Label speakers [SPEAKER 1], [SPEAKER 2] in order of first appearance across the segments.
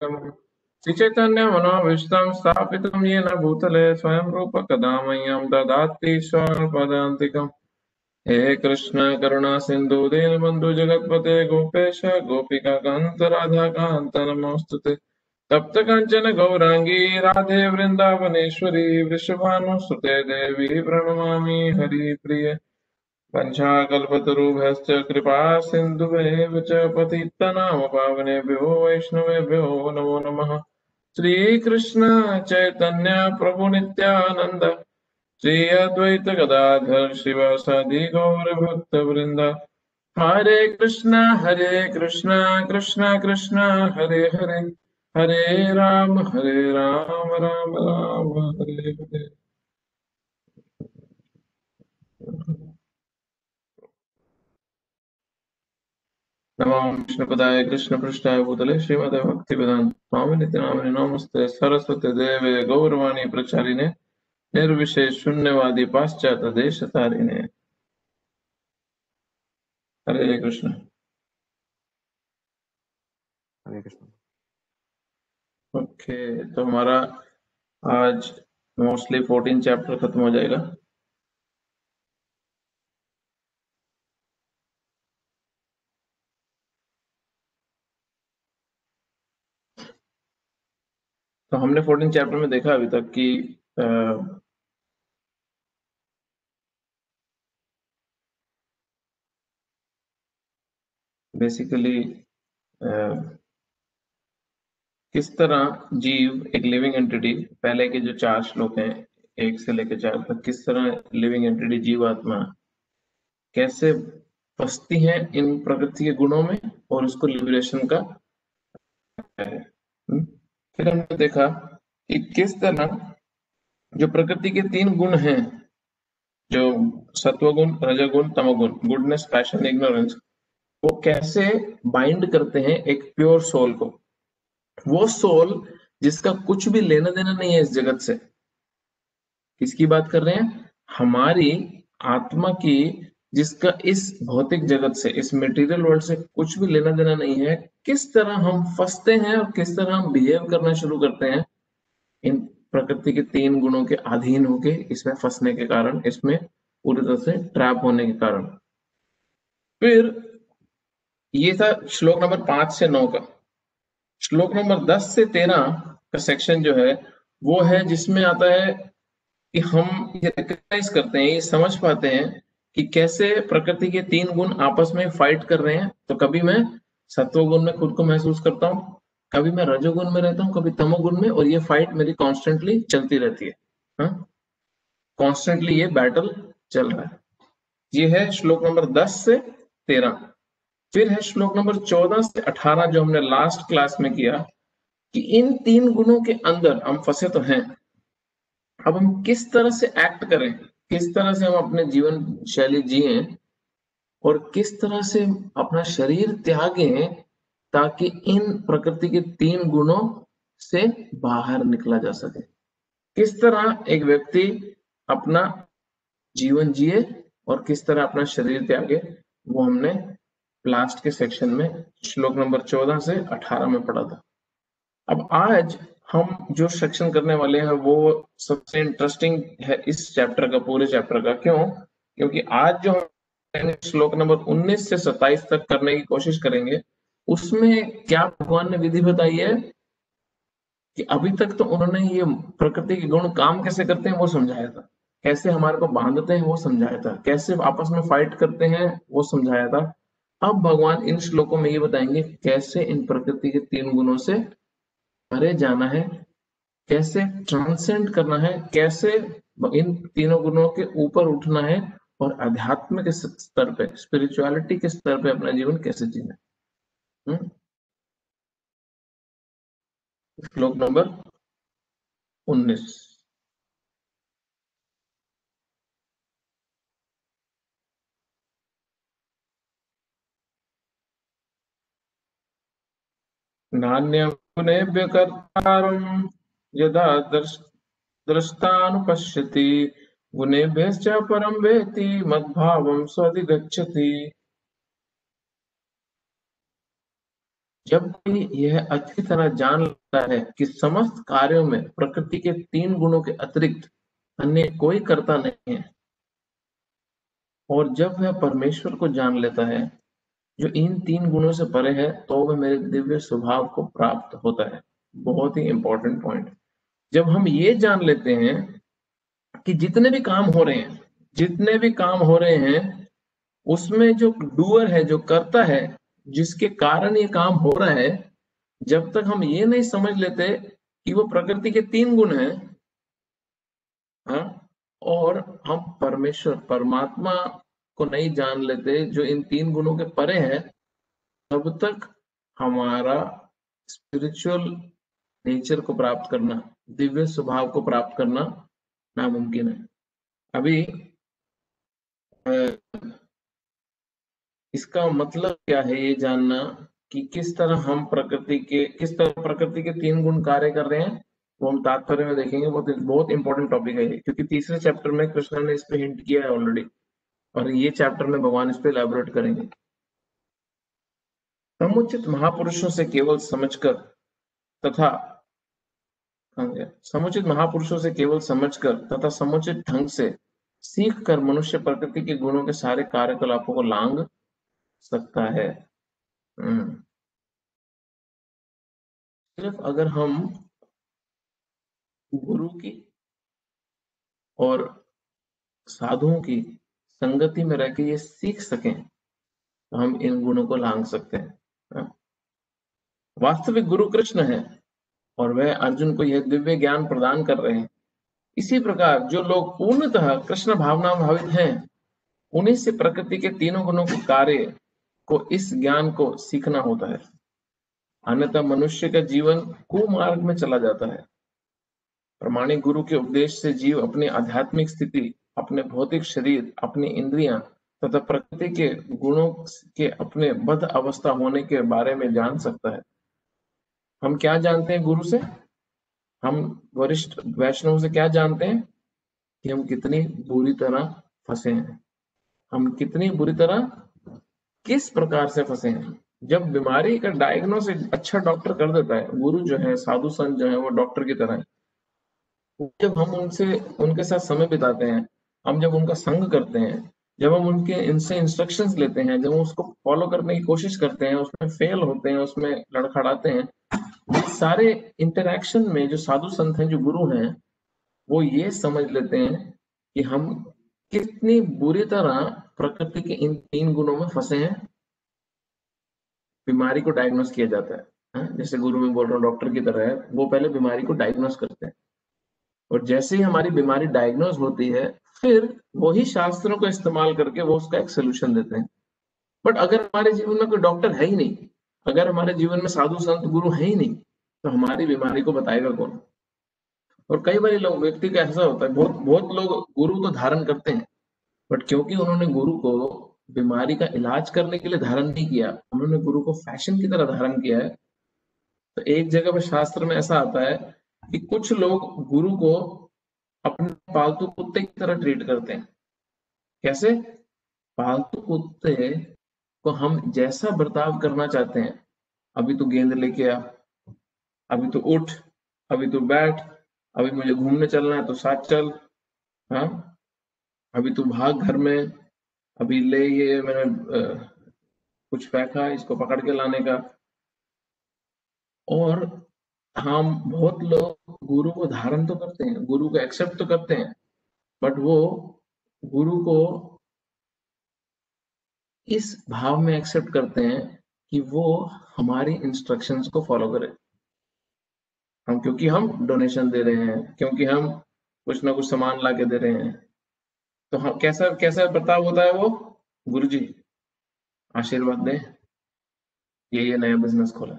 [SPEAKER 1] श्रीचैतन्य मनोभीष्टं स्थापितं येन भूतले स्वयं रूप कदा मह्यं ददाति स्वपदान्तिकम्। हे कृष्ण करुणा सिन्धु दीनबन्धु जगत्पते गोपेश गोपिका कान्त राधा कान्त नमोऽस्तुते। तप्त कांचन गौरांगी राधे वृंदावनेश्वरी वृषभानुसुते देवी प्रणमामि हरिप्रिये। वंशाकल्पतरुभ्यश्च कृपा सिन्धुभ्येव च पतितनाम पावनेभ्यो वैष्णवेभ्यो नमो नमः। श्रीकृष्ण चैतन्य प्रभु नित्यानंद श्री अद्वैत गदाधर शिवासादि गौर भक्त वृंद। हरे कृष्णा कृष्णा कृष्णा हरे हरे, हरे राम राम राम हरे हरे। नमो विष्णुपदाय कृष्णपृष्ठाय भूतले श्रीमते भक्तिवेदांत स्वामी नित्यानामिने नमस्ते सरस्वती देवे गौरवाणी प्रचारिणे निर्विशेष शून्यवादी पाश्चात्य देशतारिणे। हरे कृष्ण।
[SPEAKER 2] हरे कृष्ण।
[SPEAKER 1] ओके, तो हमारा आज मोस्टली 14 चैप्टर खत्म हो जाएगा। तो हमने 14 चैप्टर में देखा अभी तक कि बेसिकली किस तरह जीव एक लिविंग एंटिटी, पहले के जो 4 श्लोक हैं 1 से लेकर 4 तक, किस तरह लिविंग एंटिटी जीवात्मा कैसे फंसती है इन प्रकृति के गुणों में और उसको लिबरेशन का है। फिर हमने देखा कि किस तरह जो प्रकृति के 3 गुण हैं, जो सत्वगुण रजोगुण तमोगुण, गुडनेस पैशन इग्नोरेंस, वो कैसे बाइंड करते हैं एक प्योर सोल को। वो सोल जिसका कुछ भी लेना देना नहीं है इस जगत से। किसकी बात कर रहे हैं? हमारी आत्मा की, जिसका इस भौतिक जगत से, इस मटेरियल वर्ल्ड से कुछ भी लेना देना नहीं है। किस तरह हम फंसते हैं और किस तरह हम बिहेव करना शुरू करते हैं इन प्रकृति के 3 गुणों के अधीन होके, इसमें फंसने के कारण, इसमें पूरी तरह से ट्रैप होने के कारण। फिर ये था श्लोक नंबर 5 से 9 का। श्लोक नंबर 10 से 13 का सेक्शन जो है वो है जिसमें आता है कि हम ये रिकग्नाइज करते हैं, ये समझ पाते हैं कि कैसे प्रकृति के 3 गुण आपस में फाइट कर रहे हैं। तो कभी मैं सत्वगुण में खुद को महसूस करता हूँ, कभी मैं रजोगुण में रहता हूँ, कभी तमोगुण में, और ये फाइट मेरी कॉन्स्टेंटली चलती रहती है। कॉन्स्टेंटली ये बैटल चल रहा है। ये है श्लोक नंबर 10 से 13। फिर है श्लोक नंबर 14 से 18 जो हमने लास्ट क्लास में किया कि इन 3 गुणों के अंदर हम फंसे तो हैं, अब हम किस तरह से एक्ट करें, किस तरह से हम अपने जीवन शैली जिए और किस तरह से अपना शरीर त्यागें ताकि इन प्रकृति के 3 गुणों से बाहर निकला जा सके। किस तरह एक व्यक्ति अपना जीवन जिए और किस तरह अपना शरीर त्यागे, वो हमने लास्ट के सेक्शन में श्लोक नंबर 14 से 18 में पढ़ा था। अब आज हम जो सेक्शन करने वाले हैं वो सबसे इंटरेस्टिंग है इस चैप्टर का, पूरे चैप्टर का। क्यों? क्योंकि आज जो हम श्लोक नंबर 19 से 27 तक करने की कोशिश करेंगे, उसमें क्या भगवान ने विधि बताई है कि अभी तक तो उन्होंने ये प्रकृति के गुण काम कैसे करते हैं वो समझाया था, कैसे हमारे को बांधते हैं वो समझाया था, कैसे आपस में फाइट करते हैं वो समझाया था। अब भगवान इन श्लोकों में ये बताएंगे कैसे इन प्रकृति के 3 गुणों से परे जाना है, कैसे ट्रांसेंड करना है, कैसे इन तीनों गुणों के ऊपर उठना है और आध्यात्मिक स्तर पे, स्पिरिचुअलिटी के स्तर पे अपना जीवन कैसे जीना है। श्लोक नंबर 19। नान्यं गुणेभ्यः कर्तारं यदा दृष्टानुपश्यति गुणेभ्यश्च परं वेत्ति मद्भावं स्वधिगच्छति। जब कोई यह अच्छी तरह जान लेता है कि समस्त कार्यों में प्रकृति के 3 गुणों के अतिरिक्त अन्य कोई कर्ता नहीं है, और जब वह परमेश्वर को जान लेता है जो इन 3 गुणों से परे है, तो वह मेरे दिव्य स्वभाव को प्राप्त होता है। बहुत ही इंपॉर्टेंट पॉइंट। जब हम ये जान लेते हैं कि जितने भी काम हो रहे हैं, जितने भी काम हो रहे हैं, उसमें जो डूअर है, जो करता है, जिसके कारण ये काम हो रहा है, जब तक हम ये नहीं समझ लेते कि वो प्रकृति के 3 गुण हैं, हाँ, और हम परमेश्वर परमात्मा को नहीं जान लेते जो इन 3 गुणों के परे है, तब तक हमारा स्पिरिचुअल नेचर को प्राप्त करना, दिव्य स्वभाव को प्राप्त करना नामुमकिन है। अभी इसका मतलब क्या है ये जानना कि किस तरह प्रकृति के 3 गुण कार्य कर रहे हैं, वो हम तात्पर्य में देखेंगे। बहुत बहुत इंपॉर्टेंट टॉपिक है ये, क्योंकि तीसरे चैप्टर में कृष्ण ने इस पे हिंट किया है ऑलरेडी, और ये चैप्टर में भगवान इस पे एलैबोरेट करेंगे। समुचित महापुरुषों से केवल समझकर तथा समुचित महापुरुषों से केवल समझकर तथा समुचित ढंग से सीख कर मनुष्य प्रकृति के गुणों के सारे कार्यकलापों को लांघ सकता है। सिर्फ अगर हम गुरु की और साधुओं की संगति में रह के ये सीख सकें, तो हम इन गुणों को लांघ सकते हैं। वास्तविक गुरु कृष्ण है, और वह अर्जुन को यह दिव्य ज्ञान प्रदान कर रहे हैं। इसी प्रकार जो लोग पूर्णतः कृष्ण भावना भावित हैं, उन्हीं से प्रकृति के तीनों गुणों के कार्य को, इस ज्ञान को सीखना होता है। अन्यथा मनुष्य का जीवन कुमार्ग में चला जाता है। प्रमाणिक गुरु के उपदेश से जीव अपनी आध्यात्मिक स्थिति, अपने भौतिक शरीर, अपनी इंद्रियां तथा प्रकृति के गुणों के अपने बद्ध अवस्था होने के बारे में जान सकता है। हम क्या जानते हैं गुरु से? हम वरिष्ठ वैष्णव से क्या जानते हैं कि हम कितनी बुरी तरह फंसे हैं, हम कितनी बुरी तरह किस प्रकार से फंसे हैं। जब बीमारी का डायग्नोसिस अच्छा डॉक्टर कर देता है, गुरु जो है, साधु संत जो है, वो डॉक्टर की तरह है। जब हम उनके साथ समय बिताते हैं, हम जब उनका संग करते हैं, जब हम इनसे इंस्ट्रक्शंस लेते हैं, जब हम उसको फॉलो करने की कोशिश करते हैं, उसमें फेल होते हैं, उसमें लड़खड़ाते हैं, सारे इंटरैक्शन में जो साधु संत हैं, जो गुरु हैं, वो ये समझ लेते हैं कि हम कितनी बुरी तरह प्रकृति के इन 3 गुणों में फंसे हैं। बीमारी को डायग्नोस किया जाता है, जैसे गुरु में बोल रहा हूँ, डॉक्टर की तरह है, वो पहले बीमारी को डायग्नोस करते हैं, और जैसे ही हमारी बीमारी डायग्नोस होती है, फिर वही शास्त्रों को इस्तेमाल करके वो उसका एक सोल्यूशन देते हैं। बट अगर हमारे जीवन में कोई डॉक्टर है ही नहीं, अगर हमारे जीवन में साधु संत गुरु है ही नहीं, तो हमारी बीमारी को बताएगा कौन? और कई बार लोग, व्यक्ति का ऐसा होता है, बहुत बहुत लोग गुरु को धारण करते हैं, बट क्योंकि उन्होंने गुरु को बीमारी का इलाज करने के लिए धारण नहीं किया, उन्होंने गुरु को फैशन की तरह धारण किया है। तो एक जगह पर शास्त्र में ऐसा आता है कि कुछ लोग गुरु को अपने पालतू कुत्ते की तरह ट्रीट करते हैं। कैसे? पालतू कुत्ते को हम जैसा बर्ताव करना चाहते हैं, अभी तो गेंद लेके आ, अभी तो उठ, अभी तो बैठ, अभी मुझे घूमने चलना है तो साथ चल, हाँ, अभी तू भाग घर में, अभी ले ये मैंने कुछ फेंका, इसको पकड़ के लाने का। और हम बहुत लोग गुरु को धारण तो करते हैं, गुरु को एक्सेप्ट तो करते हैं, बट वो गुरु को इस भाव में एक्सेप्ट करते हैं कि वो हमारी इंस्ट्रक्शंस को फॉलो करे। क्योंकि हम डोनेशन दे रहे हैं, क्योंकि हम कुछ ना कुछ सामान ला के दे रहे हैं, तो हम कैसा कैसा बर्ताव होता है वो? गुरु जी आशीर्वाद दें, ये नया बिजनेस खोला,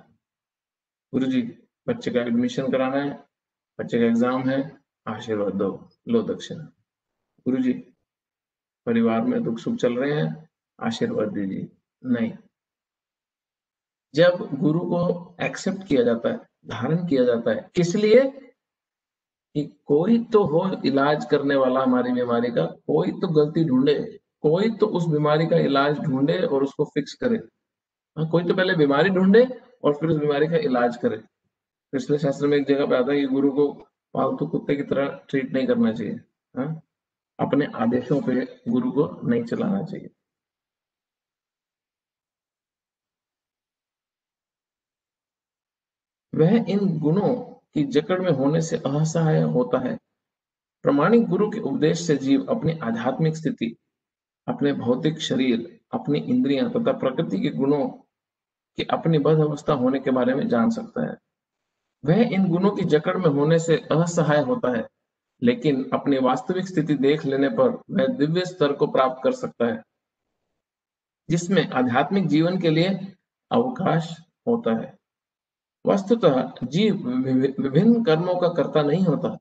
[SPEAKER 1] गुरु जी बच्चे का एडमिशन कराना है, बच्चे का एग्जाम है, आशीर्वाद दो, लो दक्षिणा। गुरु जी परिवार में दुख सुख चल रहे हैं, आशीर्वाद दीजिए। नहीं, जब गुरु को एक्सेप्ट किया जाता है, धारण किया जाता है, किस लिए? कि कोई तो हो इलाज करने वाला हमारी बीमारी का, कोई तो गलती ढूंढे, कोई तो उस बीमारी का इलाज ढूंढे और उसको फिक्स करे। कोई तो पहले बीमारी ढूंढे, और फिर उस बीमारी का इलाज करे। पिछले शास्त्र में एक जगह पे आता है कि गुरु को पालतू कुत्ते की तरह ट्रीट नहीं करना चाहिए। हाँ, अपने आदेशों पे गुरु को नहीं चलाना चाहिए। वह इन गुणों की जकड़ में होने से असहाय होता है। प्रमाणिक गुरु के उपदेश से जीव अपनी आध्यात्मिक स्थिति, अपने भौतिक शरीर, अपनी इंद्रियां तथा प्रकृति के गुणों की अपनी बद्ध अवस्था होने के बारे में जान सकता है। वह इन गुणों की जकड़ में होने से असहाय होता है, लेकिन अपनी वास्तविक स्थिति देख लेने पर वह दिव्य स्तर को प्राप्त कर सकता है, जिसमें आध्यात्मिक जीवन के लिए अवकाश होता है। वस्तुतः जीव विभिन्न कर्मों का कर्ता नहीं होता,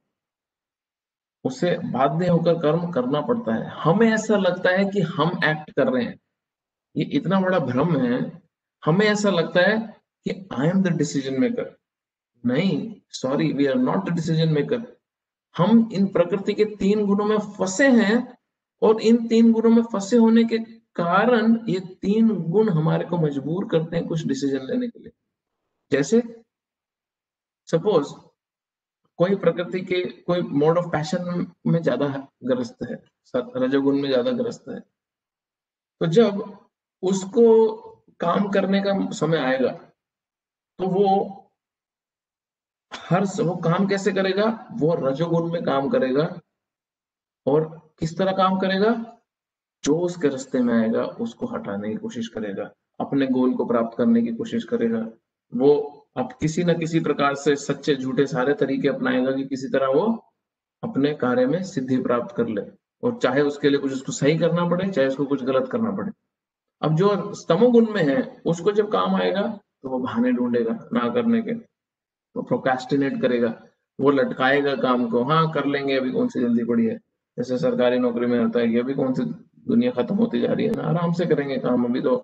[SPEAKER 1] उसे बाध्य होकर कर्म करना पड़ता है। हमें ऐसा लगता है कि हम एक्ट कर रहे हैं, ये इतना बड़ा भ्रम है। हमें ऐसा लगता है कि I am the decision maker. नहीं, sorry, we are not the decision maker. हम इन प्रकृति के 3 गुणों में फंसे हैं, और इन 3 गुणों में फंसे होने के कारण ये 3 गुण हमारे को मजबूर करते हैं कुछ डिसीजन लेने के लिए। जैसे सपोज कोई प्रकृति के कोई मोड ऑफ पैशन में ज्यादा ग्रस्त है, रजोगुण में ज्यादा ग्रस्त है, तो जब उसको काम करने का समय आएगा तो वो काम कैसे करेगा? वो रजोगुण में काम करेगा। और किस तरह काम करेगा? जो उसके रास्ते में आएगा उसको हटाने की कोशिश करेगा, अपने गोल को प्राप्त करने की कोशिश करेगा। वो अब किसी न किसी प्रकार से सच्चे झूठे सारे तरीके अपनाएगा कि किसी तरह वो अपने कार्य में सिद्धि प्राप्त कर ले, और चाहे उसके लिए कुछ उसको सही करना पड़े, चाहे उसको कुछ गलत करना पड़े। अब जो तमोगुण में है उसको जब काम आएगा तो वो बहाने ढूंढेगा ना करने के, वो प्रोक्रेस्टिनेट करेगा, वो लटकाएगा काम को। हाँ, कर लेंगे, अभी कौन सी जल्दी पड़ी है। जैसे सरकारी नौकरी में होता है कि अभी कौन सी दुनिया खत्म होती जा रही है ना, आराम से करेंगे काम, अभी तो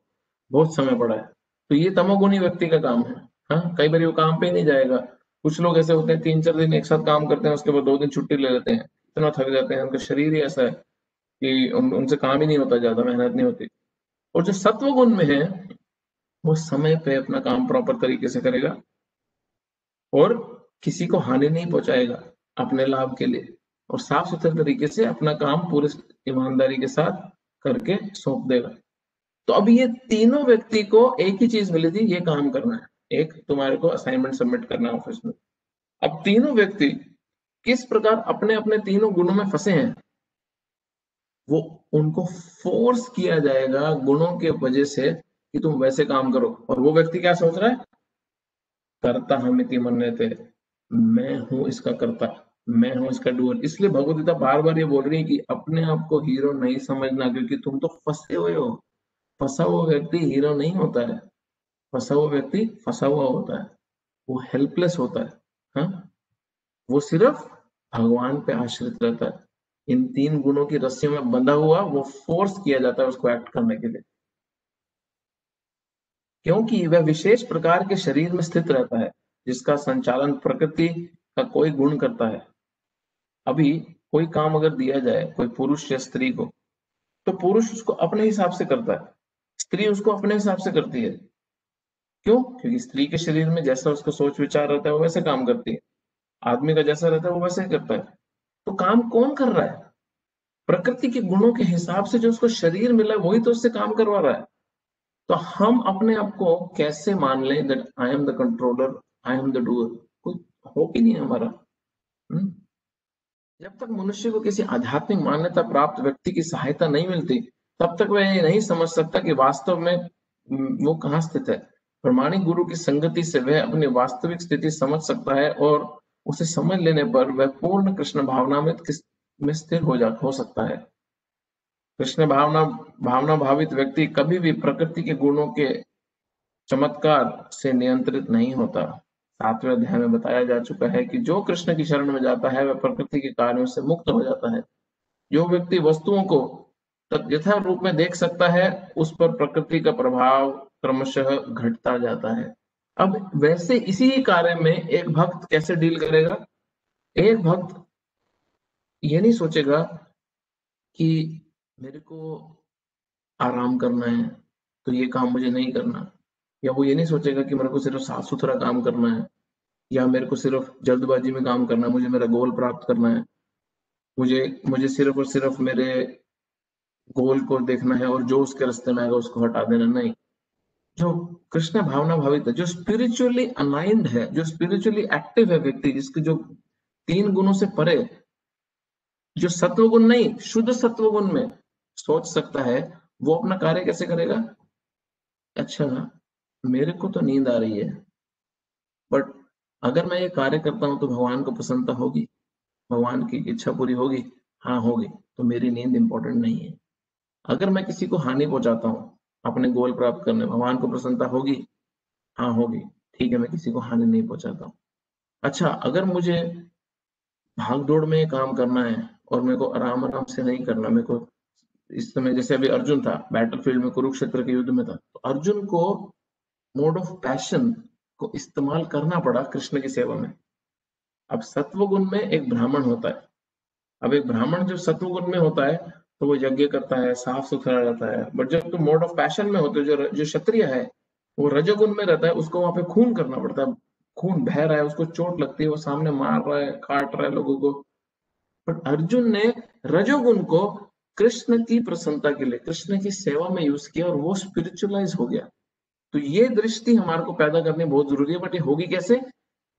[SPEAKER 1] बहुत समय पड़ा है। तो ये तमोगुणी व्यक्ति का काम है। हाँ, कई बार वो काम पे ही नहीं जाएगा। कुछ लोग ऐसे होते हैं 3-4 दिन एक साथ काम करते हैं, उसके बाद 2 दिन छुट्टी ले लेते हैं, इतना थक जाते हैं, उनका शरीर ही ऐसा है कि उनसे काम ही नहीं होता, ज्यादा मेहनत नहीं होती। और जो सत्व गुण में है वो समय पे अपना काम प्रॉपर तरीके से करेगा और किसी को हानि नहीं पहुंचाएगा अपने लाभ के लिए, और साफ सुथरे तरीके से अपना काम पूरे ईमानदारी के साथ करके सौंप देगा। तो अब ये तीनों व्यक्ति को एक ही चीज मिली थी, ये काम करना है, एक तुम्हारे को असाइनमेंट सबमिट करना है ऑफिस में। अब तीनों व्यक्ति किस प्रकार अपने अपने तीनों गुणों में फंसे हैं, वो उनको फोर्स किया जाएगा गुणों के वजह से कि तुम वैसे काम करो। और वो व्यक्ति क्या सोच रहा है? कर्ता हमिति मन्यते, मैं हूं इसका कर्ता, मैं हूं इसका डूअर। इसलिए भगवत गीता बार बार ये बोल रही है कि अपने आप को हीरो नहीं समझना, क्योंकि तुम तो फंसे हुए हो। फंसा हुआ व्यक्ति हीरो नहीं होता है, फंसा हुआ व्यक्ति फंसा हुआ होता है, वो हेल्पलेस होता है। हाँ, वो सिर्फ भगवान पे आश्रित रहता है। इन 3 गुणों की रस्सियों में बंधा हुआ वो फोर्स किया जाता है उसको एक्ट करने के लिए, क्योंकि वह विशेष प्रकार के शरीर में स्थित रहता है जिसका संचालन प्रकृति का कोई गुण करता है। अभी कोई काम अगर दिया जाए कोई पुरुष या स्त्री को, तो पुरुष उसको अपने हिसाब से करता है, स्त्री उसको अपने हिसाब से करती है। क्यों? क्योंकि स्त्री के शरीर में जैसा उसका सोच विचार रहता है वो वैसे काम करती है, आदमी का जैसा रहता है वो वैसे ही करता है। तो काम कौन कर रहा है? प्रकृति के गुणों के हिसाब से जो उसको शरीर मिला है वही तो उससे काम करवा रहा है। तो हम अपने आप को कैसे मान लें that I am the controller, I am the doer? कोई होप ही नहीं है हमारा। हम्म? जब तक मनुष्य को किसी आध्यात्मिक मान्यता प्राप्त व्यक्ति की सहायता नहीं मिलती, तब तक वह ये नहीं समझ सकता कि वास्तव में वो कहाँ स्थित है। प्रमाणिक गुरु की संगति से वह अपनी वास्तविक स्थिति समझ सकता है, और उसे समझ लेने पर वह पूर्ण कृष्ण भावना में स्थिर हो सकता है। कृष्ण भावना भावना भावित व्यक्ति कभी भी प्रकृति के गुणों के चमत्कार से नियंत्रित नहीं होता। 7वें अध्याय में बताया जा चुका है कि जो कृष्ण की शरण में जाता है वह प्रकृति के कार्यों से मुक्त हो जाता है। जो व्यक्ति वस्तुओं को यथा रूप में देख सकता है, उस पर प्रकृति का प्रभाव क्रमशः घटता जाता है। अब वैसे इसी कार्य में एक भक्त कैसे डील करेगा? एक भक्त ये नहीं सोचेगा कि मेरे को आराम करना है तो ये काम मुझे नहीं करना, या वो ये नहीं सोचेगा कि मेरे को सिर्फ साफ सुथरा काम करना है, या मेरे को सिर्फ जल्दबाजी में काम करना है, मुझे मेरा गोल प्राप्त करना है, मुझे मुझे सिर्फ और सिर्फ मेरे गोल को देखना है और जो उसके रास्ते में आएगा उसको हटा देना। नहीं, जो कृष्ण भावना भावित है, जो स्पिरिचुअली अलाइंड है, जो स्पिरिचुअली एक्टिव है व्यक्ति, जिसके जो 3 गुणों से परे, जो सत्वगुण नहीं, शुद्ध सत्वगुण में सोच सकता है, वो अपना कार्य कैसे करेगा? अच्छा, मेरे को तो नींद आ रही है, बट अगर मैं ये कार्य करता हूँ तो भगवान को प्रसन्नता होगी, भगवान की इच्छा पूरी होगी? हाँ होगी, तो मेरी नींद इंपॉर्टेंट नहीं है। अगर मैं किसी को हानि पहुंचाता हूँ अपने गोल प्राप्त करने, भगवान को प्रसन्नता होगी? हाँ होगी, ठीक है, मैं किसी को हानि नहीं पहुंचाता हूँ। अच्छा, अगर मुझे भाग दौड़ में काम करना है और मेरे को आराम आराम से नहीं करना, मेरे को इस समय, जैसे अभी अर्जुन था बैटलफील्ड में, कुरुक्षेत्र के युद्ध में था, तो अर्जुन को मोड ऑफ पैशन को इस्तेमाल करना पड़ा कृष्ण की सेवा में। अब सत्वगुण में एक ब्राह्मण होता है, अब एक ब्राह्मण जब सत्वगुण में होता है तो वो यज्ञ करता है, साफ सुथरा रहता है, बट जब तुम मोड ऑफ पैशन में होते हो, जो जो क्षत्रिय है वो रजोगुण में रहता है, उसको वहां पे खून करना पड़ता है, खून बह रहा है, उसको चोट लगती है, वो सामने मार रहा है, काट रहा है लोगों को। बट अर्जुन ने रजोगुण को कृष्ण की प्रसन्नता के लिए, कृष्ण की सेवा में यूज किया और वो स्पिरिचुअलाइज हो गया। तो ये दृष्टि हमारे को पैदा करनी बहुत जरूरी है, बट ये होगी कैसे?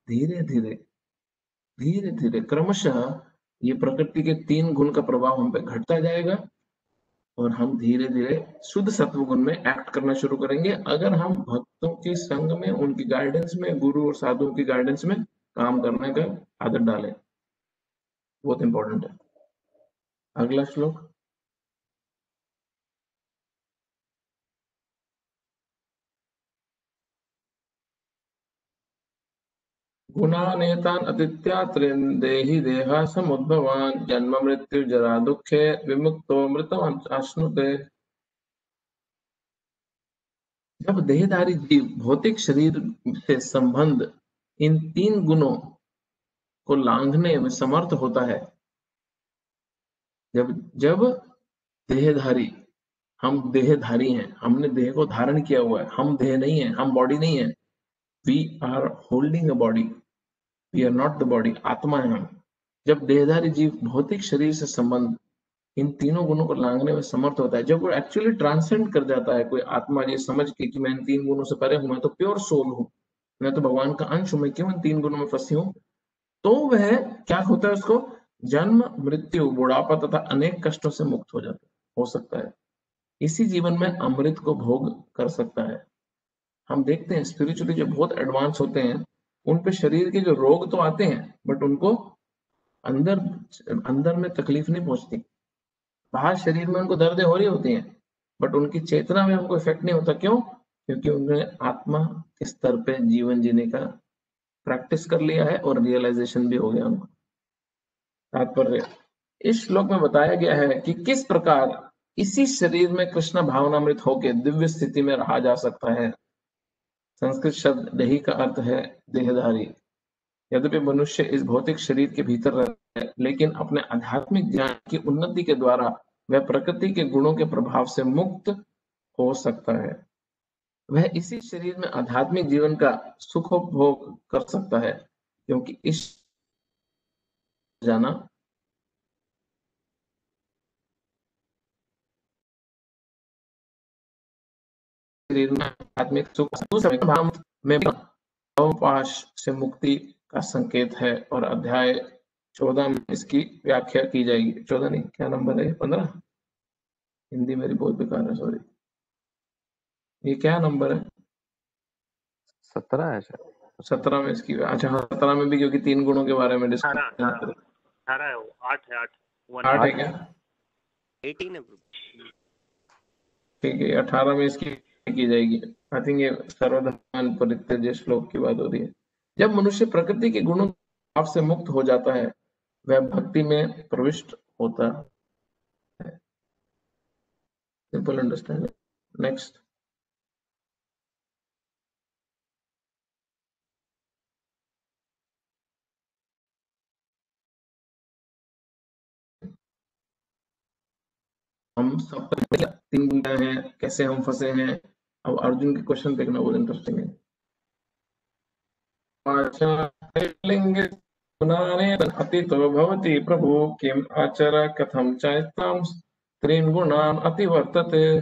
[SPEAKER 1] धीरे धीरे, धीरे धीरे, क्रमशः ये प्रकृति के 3 गुण का प्रभाव हम पे घटता जाएगा और हम धीरे धीरे शुद्ध सत्व गुण में एक्ट करना शुरू करेंगे, अगर हम भक्तों के संग में, उनकी गाइडेंस में, गुरु और साधुओं की गाइडेंस में काम करने का आदत डालें। बहुत इंपॉर्टेंट है। अगला श्लोक। गुणानेतान् अतीत्यात्रेन् देहि देहा समुद्भवान् जन्म मृत्यु जरा दुःखे विमुक्तो मृतम् आश्नुते। जब देहधारी जीव भौतिक शरीर से संबंध इन 3 गुणों को लांघने में समर्थ होता है, जब जब देहधारी, हम देहधारी हैं, हमने देह को धारण किया हुआ है, हम देह नहीं है, हम बॉडी नहीं है, we are holding a body, we are not the body, आत्मा है हम। जब देहधारी जीव भौतिक शरीर से संबंध इन तीनों गुणों को लांघने में समर्थ होता है, जब वो एक्चुअली ट्रांसेंड कर जाता है, कोई आत्मा ये समझ के कि मैं इन 3 गुणों से परे हूं, मैं तो प्योर सोल हूं, मैं तो भगवान का अंश हूं, मैं क्यों इन 3 गुणों में फंसी हूं, तो वह क्या होता है, उसको जन्म मृत्यु बुढ़ापा तथा अनेक कष्टों से मुक्त हो जाता है, हो सकता है, इसी जीवन में अमृत को भोग कर सकता है। हम देखते हैं स्पिरिचुअली जो बहुत एडवांस होते हैं, उन पे शरीर के जो रोग तो आते हैं, बट उनको अंदर अंदर में तकलीफ नहीं पहुंचती, बाहर शरीर में उनको दर्दें हो रही होती हैं, बट उनकी चेतना में उनको इफेक्ट नहीं होता। क्यों? क्योंकि उन्होंने आत्मा के स्तर पे जीवन जीने का प्रैक्टिस कर लिया है और रियलाइजेशन भी हो गया उनको। तात्पर्य, इस श्लोक में बताया गया है कि किस प्रकार इसी शरीर में कृष्ण भावनामृत होकर दिव्य स्थिति में रहा जा सकता है। संस्कृत शब्द देही का अर्थ है देहधारी। यद्यपि मनुष्य इस भौतिक शरीर के भीतर रहता है, लेकिन अपने आध्यात्मिक ज्ञान की उन्नति के द्वारा वह प्रकृति के गुणों के प्रभाव से मुक्त हो सकता है। वह इसी शरीर में आध्यात्मिक जीवन का सुखोपभोग कर सकता है, क्योंकि इस जाना शरीर में आत्मिक सुख दूसरे भाव में अवपाश से मुक्ति का संकेत है, और अध्याय 14 में इसकी व्याख्या की जाएगी। 14 नहीं, क्या नंबर है? 15। हिंदी मेरी बहुत बेकार है, सॉरी। ये क्या नंबर है?
[SPEAKER 2] 17 है शायद।
[SPEAKER 1] 17 में इसकी, अच्छा हाँ, 17 में भी, क्योंकि 3 गुणों के बारे में डिस्कस
[SPEAKER 3] 18 है, वो 8 है,
[SPEAKER 1] 8 है क्या?
[SPEAKER 3] 18 है।
[SPEAKER 1] ठीक है, 18 में इसकी की जाएगी। आई थिंक ये सर्वधर्मान परित्यज्य श्लोक की बात हो रही है। जब मनुष्य प्रकृति के गुणों के भाव से मुक्त हो जाता है, वह भक्ति में प्रविष्ट होता है। Simple understanding. नेक्स्ट। हम सब 3 गुण हैं, कैसे हम फंसे हैं, अब अर्जुन के क्वेश्चन देखना बहुत इंटरेस्टिंग है। लिंगे अतितो भवति प्रभु किम आचर कथम चैतां त्रीन् गुणान् अतिवर्तते।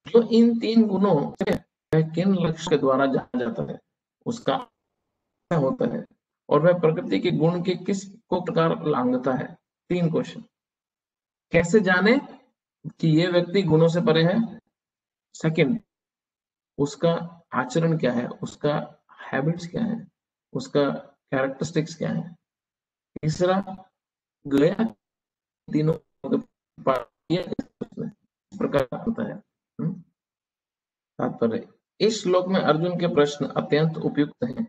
[SPEAKER 1] जो इन 3 गुणों से किन लक्ष्य के द्वारा जाना जाता है, उसका क्या होता है, और वह प्रकृति के गुण के किस को प्रकार लांघता है। 3 क्वेश्चन। कैसे जाने कि ये व्यक्ति गुणों से परे है। सेकंड, उसका आचरण क्या है, उसका हैबिट्स क्या है, उसका कैरेक्टरिस्टिक्स क्या है। तीसरा, गया तीनों इस प्रकार होता है। तात्पर्य, इस श्लोक में अर्जुन के प्रश्न अत्यंत उपयुक्त हैं।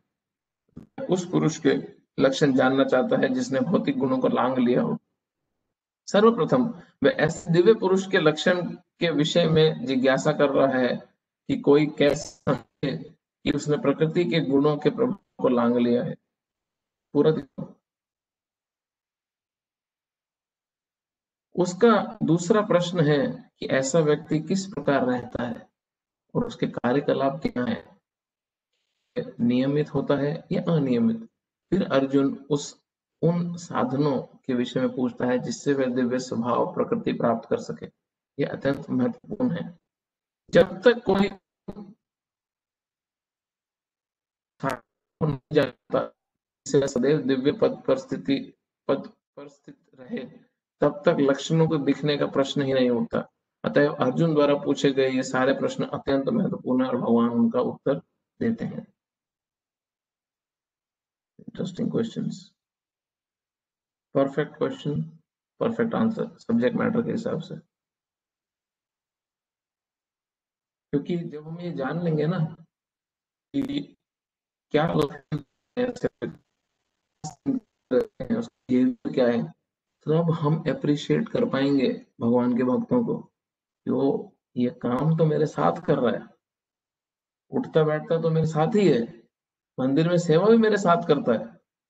[SPEAKER 1] उस पुरुष के लक्षण जानना चाहता है जिसने भौतिक गुणों को लांघ लिया हो। सर्वप्रथम वह ऐसे दिव्य पुरुष के लक्षण के विषय में जिज्ञासा कर रहा है कि कोई कैसे समझे कि उसने प्रकृति के गुणों के प्रभाव को लांघ लिया है। पूरा उसका दूसरा प्रश्न है कि ऐसा व्यक्ति किस प्रकार रहता है और उसके कार्यकलाप क्या है, नियमित होता है या अनियमित। फिर अर्जुन उन साधनों के विषय में पूछता है जिससे वह दिव्य स्वभाव प्रकृति प्राप्त कर सके। यह अत्यंत महत्वपूर्ण है। जब तक कोई नहीं जाता सदैव दिव्य पद पर स्थित रहे, तब तक लक्षणों को दिखने का प्रश्न ही नहीं उठता। अतः अर्जुन द्वारा पूछे गए ये सारे प्रश्न अत्यंत महत्वपूर्ण है और भगवान उनका उत्तर देते हैं। Interesting questions, perfect question, perfect answer subject matter के हिसाब से। क्योंकि जब हम ये जान लेंगे ना कि क्या क्या है, तब हम अप्रिशिएट कर पाएंगे भगवान के भक्तों को कि वो ये काम तो मेरे साथ कर रहा है, उठता बैठता तो मेरे साथ ही है, मंदिर में सेवा भी मेरे साथ करता है,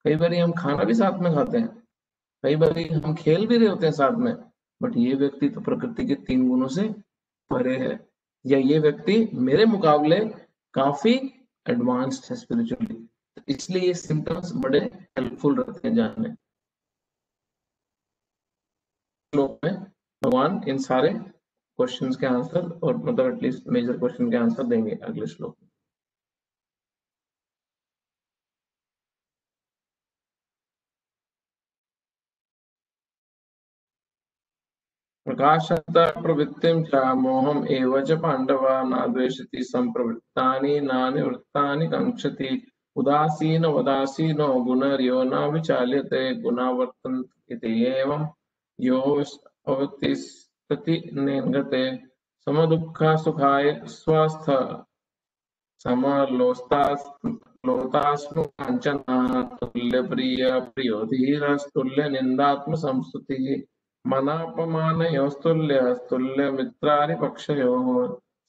[SPEAKER 1] कई बार हम खाना भी साथ में खाते हैं, कई बार हम खेल भी रहे होते हैं साथ में, बट ये व्यक्ति तो प्रकृति के 3 गुणों से परे है, या ये व्यक्ति मेरे मुकाबले काफी एडवांस्ड है स्पिरिचुअली। तो इसलिए ये सिम्टम्स बड़े हेल्पफुल रहते हैं जानने। श्लोक में भगवान इन सारे क्वेश्चंस के आंसर, और मतलब एटलीस्ट मेजर क्वेश्चन के आंसर देंगे अगले श्लोक में। प्रकाशतः प्रवृत्तिं च मोहम् एव च पांडव न द्वेषति संप्रवृत्तानि न निवृत्तानि कांक्षति उदासीनो गुणर्यो न विचाल्यते गुणा वर्तन्ते इति एवं यो अवतिष्ठति नेङ्गते समदुःख सुखाय स्वस्थ समलोष्टास्मु काञ्चनः तुल्यप्रियो धीरस्तुल्य निन्दात्मसंस्तुतिः मनापमानयोस्तुल्यमित्रादिपक्षयोः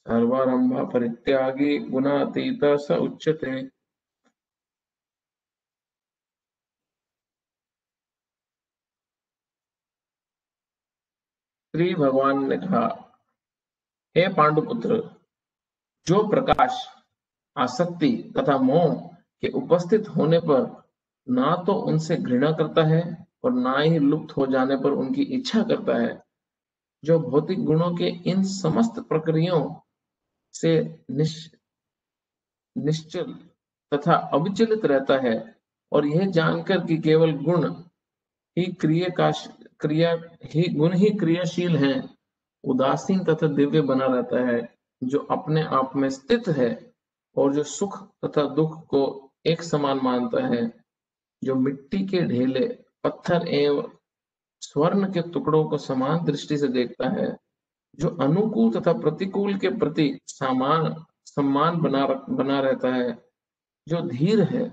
[SPEAKER 1] सर्वारंभ परित्यागी गुणातीत स उच्यते। श्री भगवान ने कहा, हे पांडुपुत्र, जो प्रकाश, आसक्ति तथा मोह के उपस्थित होने पर ना तो उनसे घृणा करता है और ना ही लुप्त हो जाने पर उनकी इच्छा करता है, जो भौतिक गुणों के इन समस्त प्रक्रियाओं से निश्चल तथा अविचलित रहता है, और यह जानकर कि केवल गुण ही क्रियाशील हैं, उदासीन तथा दिव्य बना रहता है, जो अपने आप में स्थित है और जो सुख तथा दुख को एक समान मानता है, जो मिट्टी के ढेले, पत्थर एवं स्वर्ण के टुकड़ों को समान दृष्टि से देखता है, जो अनुकूल तथा प्रतिकूल के प्रति सम्मान बना रहता है, जो धीर है,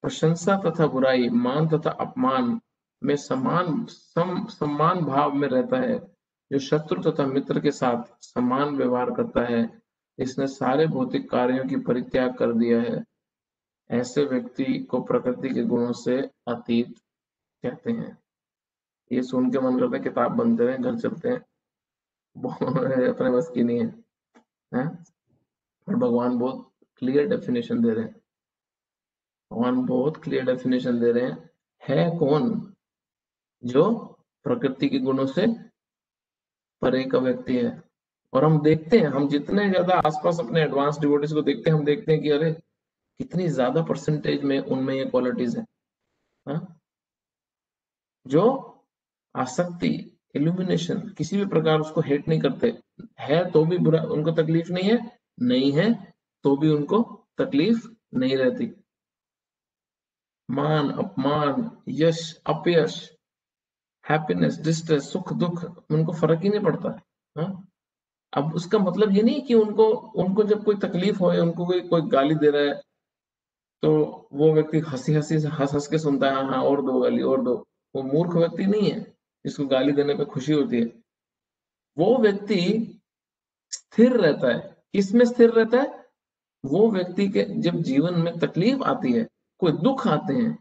[SPEAKER 1] प्रशंसा तथा बुराई, मान तथा अपमान में सम्मान भाव में रहता है, जो शत्रु तथा मित्र के साथ समान व्यवहार करता है, इसने सारे भौतिक कार्यों की परित्याग कर दिया है। ऐसे व्यक्ति को प्रकृति के गुणों से अतीत कहते हैं। ये सुन के मन करता है किताब बंद करें, घर चलते हैं, अपने बस की नहीं है? और भगवान बहुत क्लियर डेफिनेशन दे रहे हैं, भगवान बहुत क्लियर डेफिनेशन दे रहे हैं, है कौन जो प्रकृति के गुणों से परे का व्यक्ति है। और हम देखते हैं, हम जितने ज्यादा आसपास अपने एडवांस डिवोटीज को देखते हैं, हम देखते हैं कि अरे कितनी ज्यादा परसेंटेज में उनमें ये क्वालिटीज है, हाँ? जो आसक्ति, इल्यूमिनेशन, किसी भी प्रकार उसको हेट नहीं करते, है तो भी बुरा उनको तकलीफ नहीं है, नहीं है तो भी उनको तकलीफ नहीं रहती। मान अपमान, यश अपयश, हैप्पीनेस डिस्ट्रेस, सुख दुख, उनको फर्क ही नहीं पड़ता, हाँ? अब उसका मतलब ये नहीं कि उनको उनको जब कोई तकलीफ हो, उनको कोई कोई गाली दे रहा है तो वो व्यक्ति हंसी हंसी से हंस हंस के सुनता है, हाँ हाँ और दो गाली और दो। वो मूर्ख व्यक्ति नहीं है जिसको गाली देने पे खुशी होती है। वो व्यक्ति स्थिर रहता है। किसमें स्थिर रहता है? वो व्यक्ति के जब जीवन में तकलीफ आती है, कोई दुख आते हैं,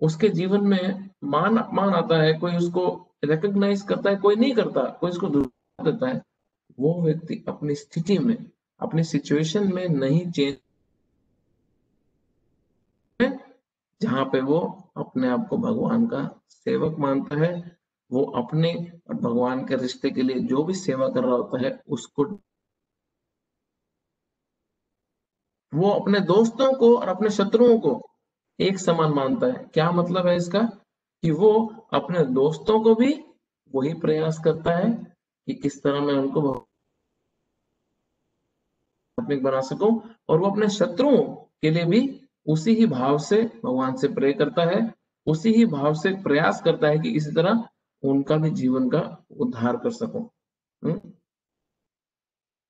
[SPEAKER 1] उसके जीवन में मान अपमान आता है, कोई उसको रिकॉग्नाइज करता है, कोई नहीं करता, कोई उसको धोखा देता है, वो व्यक्ति अपनी स्थिति में, अपनी सिचुएशन में नहीं चेंज, जहां पे वो अपने आप को भगवान का सेवक मानता है, वो अपने और भगवान के रिश्ते के लिए जो भी सेवा कर रहा होता है उसको, वो अपने दोस्तों को और अपने शत्रुओं को एक समान मानता है। क्या मतलब है इसका? कि वो अपने दोस्तों को भी वही प्रयास करता है कि किस तरह मैं उनको आत्मिक बना सकूं, और वो अपने शत्रुओं के लिए भी उसी ही भाव से भगवान से प्रे करता है, उसी ही भाव से प्रयास करता है कि इसी तरह उनका भी जीवन का उद्धार कर सकूं।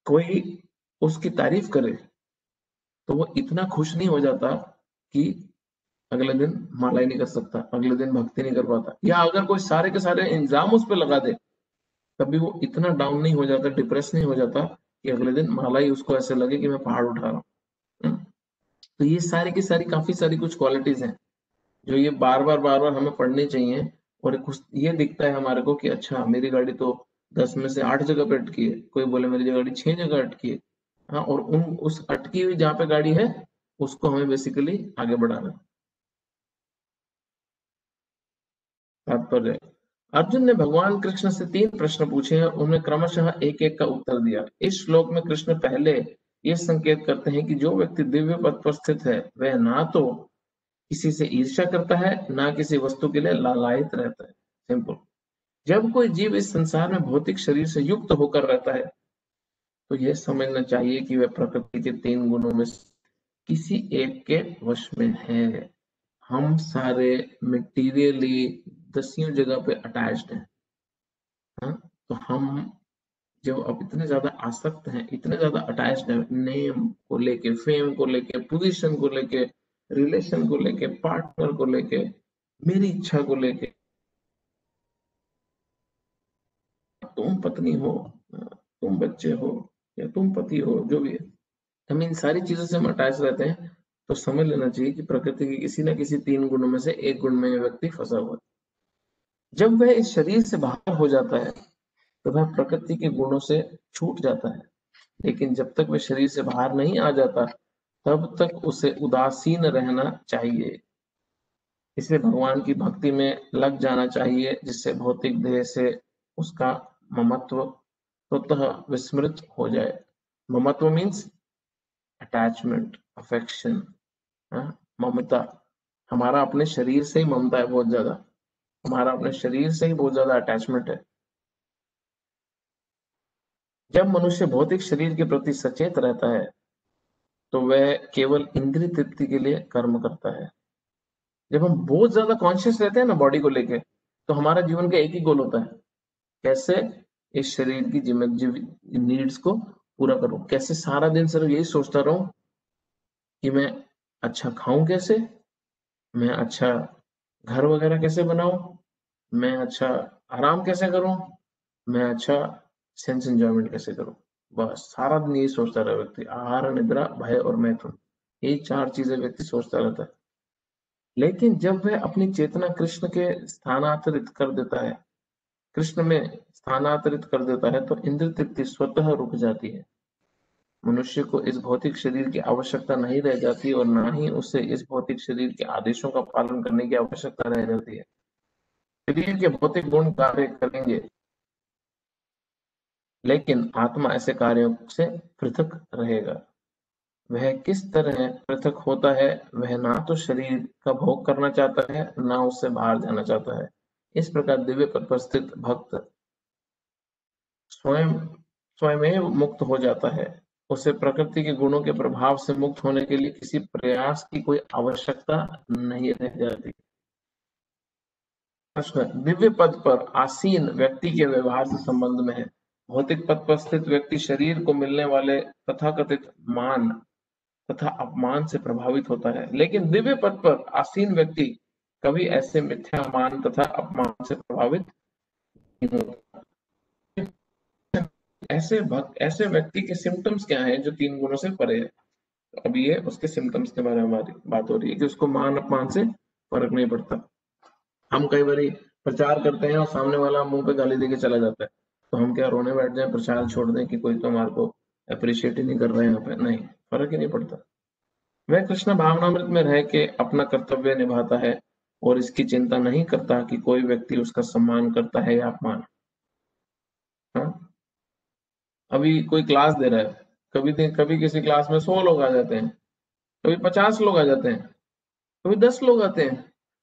[SPEAKER 1] कोई उसकी तारीफ करे तो वो इतना खुश नहीं हो जाता कि अगले दिन माला ही नहीं कर सकता, अगले दिन भक्ति नहीं कर पाता, या अगर कोई सारे के सारे इंजाम उस पर लगा दे तभी वो इतना डाउन नहीं हो जाता, डिप्रेस नहीं हो जाता कि अगले दिन माला ही उसको ऐसे लगे कि मैं पहाड़ उठा रहा हूँ। तो ये सारी की सारी काफी सारी कुछ क्वालिटीज हैं जो ये बार बार हमें पढ़नी चाहिए। और कुछ ये दिखता है हमारे को कि अच्छा मेरी गाड़ी तो 10 में से 8 जगह पे अटकी है, कोई बोले मेरी गाड़ी 6 जगह अटकी है, हाँ, और उस अटकी हुई जहाँ पे गाड़ी है उसको हमें बेसिकली आगे बढ़ाना है। तात्पर्य, अर्जुन ने भगवान कृष्ण से 3 प्रश्न पूछे हैं, उन्हें क्रमशः एक एक का उत्तर दिया। इस श्लोक में कृष्ण पहले ये संकेत करते हैं कि जो व्यक्ति दिव्य पद पर स्थित है वह ना तो किसी से ईर्ष्या करता है, ना किसी वस्तु के लिए लालायित रहता है। सिंपल। जब कोई जीव इस संसार में भौतिक शरीर से युक्त होकर रहता है तो यह समझना चाहिए कि वह प्रकृति के 3 गुणों में किसी एक के वश में है। हम सारे मटेरियली 10 जगह पे अटैच्ड हैं, हाँ? तो हम जो अब इतने ज्यादा आसक्त हैं, इतने ज्यादा अटैच्ड हैं, नेम को लेके, फेम को लेके, पोजीशन को लेके, रिलेशन को लेके, पार्टनर को लेके, मेरी इच्छा को लेके, तुम पत्नी हो, तुम बच्चे हो, या तुम पति हो, जो भी है, हम इन सारी चीजों से हम अटैच रहते हैं। तो समझ लेना चाहिए कि प्रकृति के किसी न किसी 3 गुणों में से एक गुण में व्यक्ति फंसा हुआ है। जब वह इस शरीर से बाहर हो जाता है तो वह प्रकृति के गुणों से छूट जाता है, लेकिन जब तक वह शरीर से बाहर नहीं आ जाता तब तक उसे उदासीन रहना चाहिए। इसे भगवान की भक्ति में लग जाना चाहिए, जिससे भौतिक देह से उसका ममत्व स्वतः विस्मृत हो जाए। ममत्व मीन्स अटैचमेंट, अफेक्शन, ममता। हमारा अपने शरीर से ही ममता है बहुत ज्यादा, हमारा अपने शरीर से ही बहुत ज्यादा अटैचमेंट है। जब मनुष्य भौतिक शरीर के प्रति सचेत रहता है तो वह केवल इंद्रिय तृप्ति के लिए कर्म करता है। जब हम बहुत ज्यादा कॉन्शियस रहते हैं ना बॉडी को लेके, तो हमारा जीवन का एक ही गोल होता है, कैसे इस शरीर की नीड्स को पूरा करूं, कैसे सारा दिन सिर्फ यही सोचता रहूं कि मैं अच्छा खाऊं, कैसे मैं अच्छा घर वगैरह कैसे बनाऊं, मैं अच्छा आराम कैसे करूं, मैं अच्छा सेंस एंजॉयमेंट कैसे करूं। बस सारा दिन यही सोचता रहा व्यक्ति, आहार, निद्रा, भय और मैथुन, यही 4 चीजें व्यक्ति सोचता रहता है। लेकिन जब वह अपनी चेतना कृष्ण के स्थानांतरित कर देता है कृष्ण में स्थानांतरित कर देता है तो इंद्रिय तृप्ति स्वतः रुक जाती है। मनुष्य को इस भौतिक शरीर की आवश्यकता नहीं रह जाती और ना ही उसे इस भौतिक शरीर के आदेशों का पालन करने की आवश्यकता रह जाती है। शरीर के भौतिक गुण कार्य करेंगे, लेकिन आत्मा ऐसे कार्यों से पृथक रहेगा। वह किस तरह पृथक होता है? वह ना तो शरीर का भोग करना चाहता है, ना उससे बाहर जाना चाहता है। इस प्रकार दिव्य पद पर स्थित भक्त स्वयं स्वयमेव मुक्त हो जाता है। उसे प्रकृति के गुणों के प्रभाव से मुक्त होने के लिए किसी प्रयास की कोई आवश्यकता नहीं रह जाती। प्रश्न, दिव्य पद पर आसीन व्यक्ति के व्यवहार से संबंध में है। भौतिक पद पर स्थित व्यक्ति शरीर को मिलने वाले तथाकथित मान तथा अपमान से प्रभावित होता है, लेकिन दिव्य पद पर आसीन व्यक्ति कभी ऐसे मिथ्या मान तथा अपमान से प्रभावित नहीं होता। ऐसे व्यक्ति के सिम्टम्स क्या हैं जो 3 गुणों से परे है? अब ये उसके सिम्टम्स के बारे में हमारी बात हो रही है कि उसको मान अपमान से फर्क नहीं पड़ता। हम कई बार प्रचार करते हैं और सामने वाला मुंह पे गाली देके चला जाता है, तो हम क्या रोने बैठ जाए, प्रचार छोड़ दें कि कोई तो हमारे को अप्रिशिएट ही नहीं कर रहा है यहाँ पे? नहीं, फर्क ही नहीं पड़ता। वह कृष्ण भावनामृत में रह के अपना कर्तव्य निभाता है और इसकी चिंता नहीं करता कि कोई व्यक्ति उसका सम्मान करता है या अपमान। हाँ? अभी कोई क्लास दे रहा है, कभी किसी क्लास में 100 लोग आ जाते हैं, कभी 50 लोग आ जाते हैं, कभी 10 लोग आते हैं।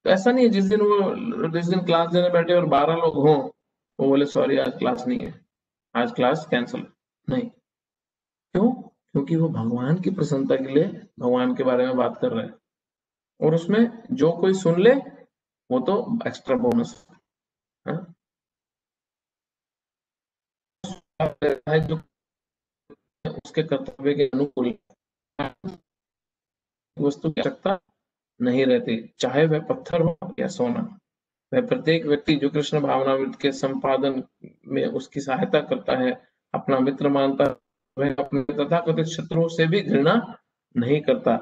[SPEAKER 1] तो ऐसा नहीं है जिस दिन क्लास देने बैठे और 12 लोग हों वो बोले सॉरी आज क्लास नहीं है, आज क्लास कैंसिल। नहीं, क्यों? क्योंकि वो भगवान की प्रसन्नता के लिए भगवान के बारे में बात कर रहे हैं और उसमें जो कोई सुन ले वो तो एक्स्ट्रा बोनस है। जो उसके कर्तव्य के अनुकूल वस्तु की आवश्यकता नहीं रहती, चाहे वह पत्थर हो या सोना। वह प्रत्येक व्यक्ति जो कृष्ण भावनामृत के संपादन में उसकी सहायता करता है, अपना मित्र मानता है, वह अपने तथाकथित शत्रुओं से भी घृणा नहीं करता।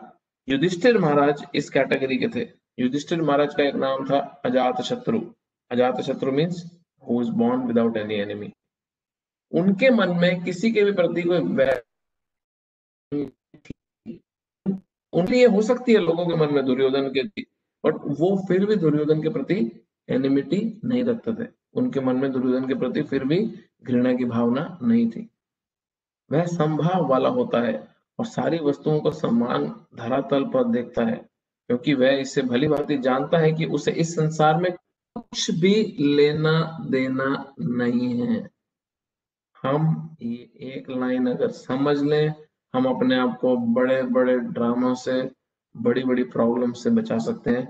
[SPEAKER 1] युधिष्ठिर महाराज इस कैटेगरी के थे। युधिष्ठिर महाराज का एक नाम था अजात शत्रु। अजात शत्रु means who is born without any enemy. उनके मन में किसी के भी प्रति कोई वैर, उनकी ये हो सकती है लोगों के मन में दुर्योधन के थी, बट वो फिर भी दुर्योधन के प्रति एनिमिटी नहीं रखते थे। उनके मन में दुर्योधन के प्रति फिर भी घृणा की भावना नहीं थी। वह संभाव वाला होता है और सारी वस्तुओं को समान धरातल पर देखता है, क्योंकि वह इससे भली भांति जानता है कि उसे इस संसार में कुछ भी लेना देना नहीं है। हम ये एक लाइन अगर समझ लें, हम अपने आप को बड़े बड़े ड्रामों से, बड़ी बड़ी प्रॉब्लम से बचा सकते हैं।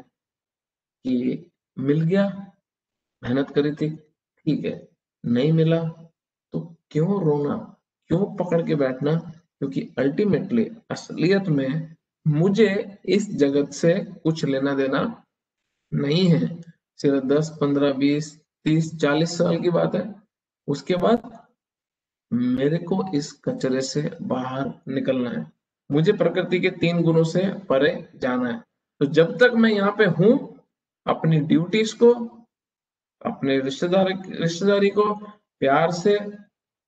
[SPEAKER 1] कि मिल गया, मेहनत करी थी, ठीक है, नहीं मिला तो क्यों रोना, क्यों पकड़ के बैठना? क्योंकि अल्टीमेटली असलियत में मुझे इस जगत से कुछ लेना देना नहीं है। सिर्फ 10, 15, 20, 30, 40 साल की बात है, उसके बाद मेरे को इस कचरे से बाहर निकलना है। मुझे प्रकृति के 3 गुणों से परे जाना है। तो जब तक मैं यहाँ पे हूँ, अपनी ड्यूटीज को, अपने रिश्तेदारी को प्यार से,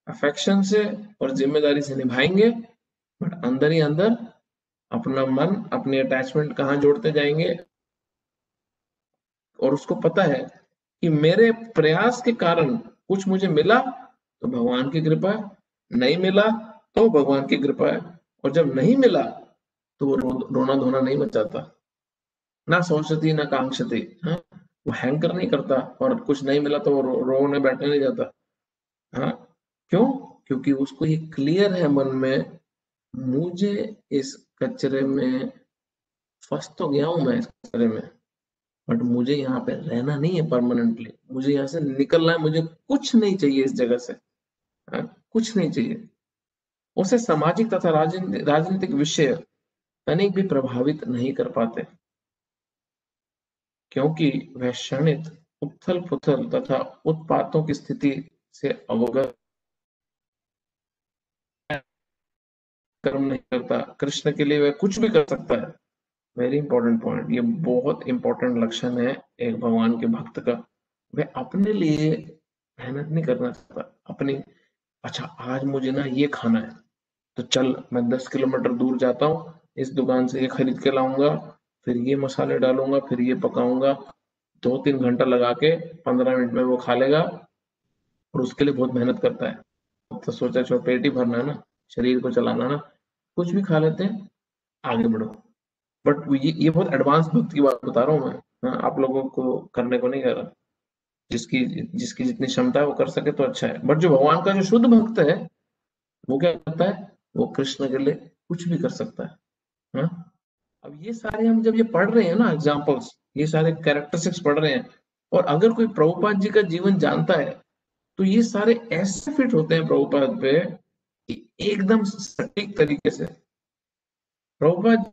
[SPEAKER 1] अफेक्शन से और जिम्मेदारी से निभाएंगे, बट अंदर ही अंदर अपना मन, अपनी अटैचमेंट कहाँ जोड़ते जाएंगे। और उसको पता है कि मेरे प्रयास के कारण कुछ मुझे मिला तो भगवान की कृपा है, नहीं मिला तो भगवान की कृपा है। और जब नहीं मिला तो वो रोना धोना नहीं मचाता, ना सोचती ना कांक्षती। हाँ, वो हैंकर नहीं करता और कुछ नहीं मिला तो वो रोने बैठने नहीं जाता। हाँ, क्यों? क्योंकि उसको ये क्लियर है मन में, मुझे इस कचरे में फंस तो गया हूं, मैं इस कचरे में, बट मुझे यहाँ पे रहना नहीं है परमानेंटली। मुझे यहाँ से निकलना है, मुझे कुछ नहीं चाहिए इस जगह से। हाँ, कुछ नहीं चाहिए। उसे सामाजिक तथा राजनीतिक विषय तनिक भी प्रभावित नहीं कर पाते, क्योंकि वह क्षणिक उथल पुथल तथा उत्पातों की स्थिति से अवगत कर्म नहीं करता। कृष्ण के लिए वह कुछ भी कर सकता है। वेरी इंपॉर्टेंट पॉइंट, ये बहुत इंपॉर्टेंट लक्षण है एक भगवान के भक्त का। वह अपने लिए मेहनत नहीं करना चाहता अपनी। अच्छा आज मुझे ना ये खाना है, तो चल मैं 10 किलोमीटर दूर जाता हूँ, इस दुकान से ये खरीद के लाऊंगा, फिर ये मसाले डालूंगा, फिर ये पकाऊंगा, 2-3 घंटा लगा के 15 मिनट में वो खा लेगा। और उसके लिए बहुत मेहनत करता है। तो सोचा चलो पेट ही भरना है ना, शरीर को चलाना ना, कुछ भी खा लेते हैं, आगे बढ़ो। बट ये बहुत एडवांस भक्त की बात बता रहा हूँ मैं। हाँ, आप लोगों को करने को नहीं कह रहा। जिसकी जिसकी जितनी क्षमता है वो कर सके तो अच्छा है। बट जो भगवान का जो शुद्ध भक्त है, वो क्या करता है, वो कृष्ण के लिए कुछ भी कर सकता है। हाँ? अब ये सारे हम जब ये पढ़ रहे हैं ना एग्जाम्पल्स, ये सारे कैरेक्टरिस्टिक्स पढ़ रहे हैं, और अगर कोई प्रभुपाद जी का जीवन जानता है, तो ये सारे ऐसे फिट होते हैं प्रभुपाद पे कि एकदम सटीक तरीके से। प्रभुपाद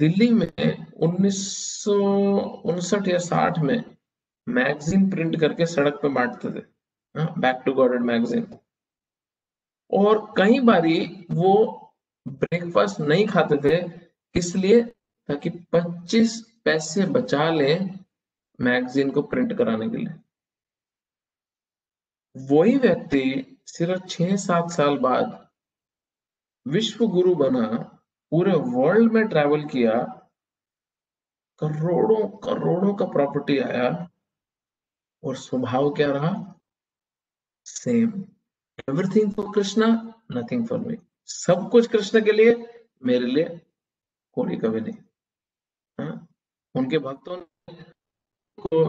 [SPEAKER 1] दिल्ली में 1959 या 60 में मैगजीन प्रिंट करके सड़क पे बांटते थे, बैक टू गॉडेड मैगजीन। और कई बारी वो ब्रेकफास्ट नहीं खाते थे, इसलिए ताकि 25 पैसे बचा लें मैगजीन को प्रिंट कराने के लिए। वही व्यक्ति सिर्फ 6-7 साल बाद विश्व गुरु बना, पूरे वर्ल्ड में ट्रैवल किया, करोड़ों करोड़ों का प्रॉपर्टी आया, और स्वभाव क्या रहा, same. Everything for Krishna, nothing for me. सब कुछ कृष्ण के लिए, मेरे लिए कोई कभी नहीं। हाँ? उनके भक्तों को,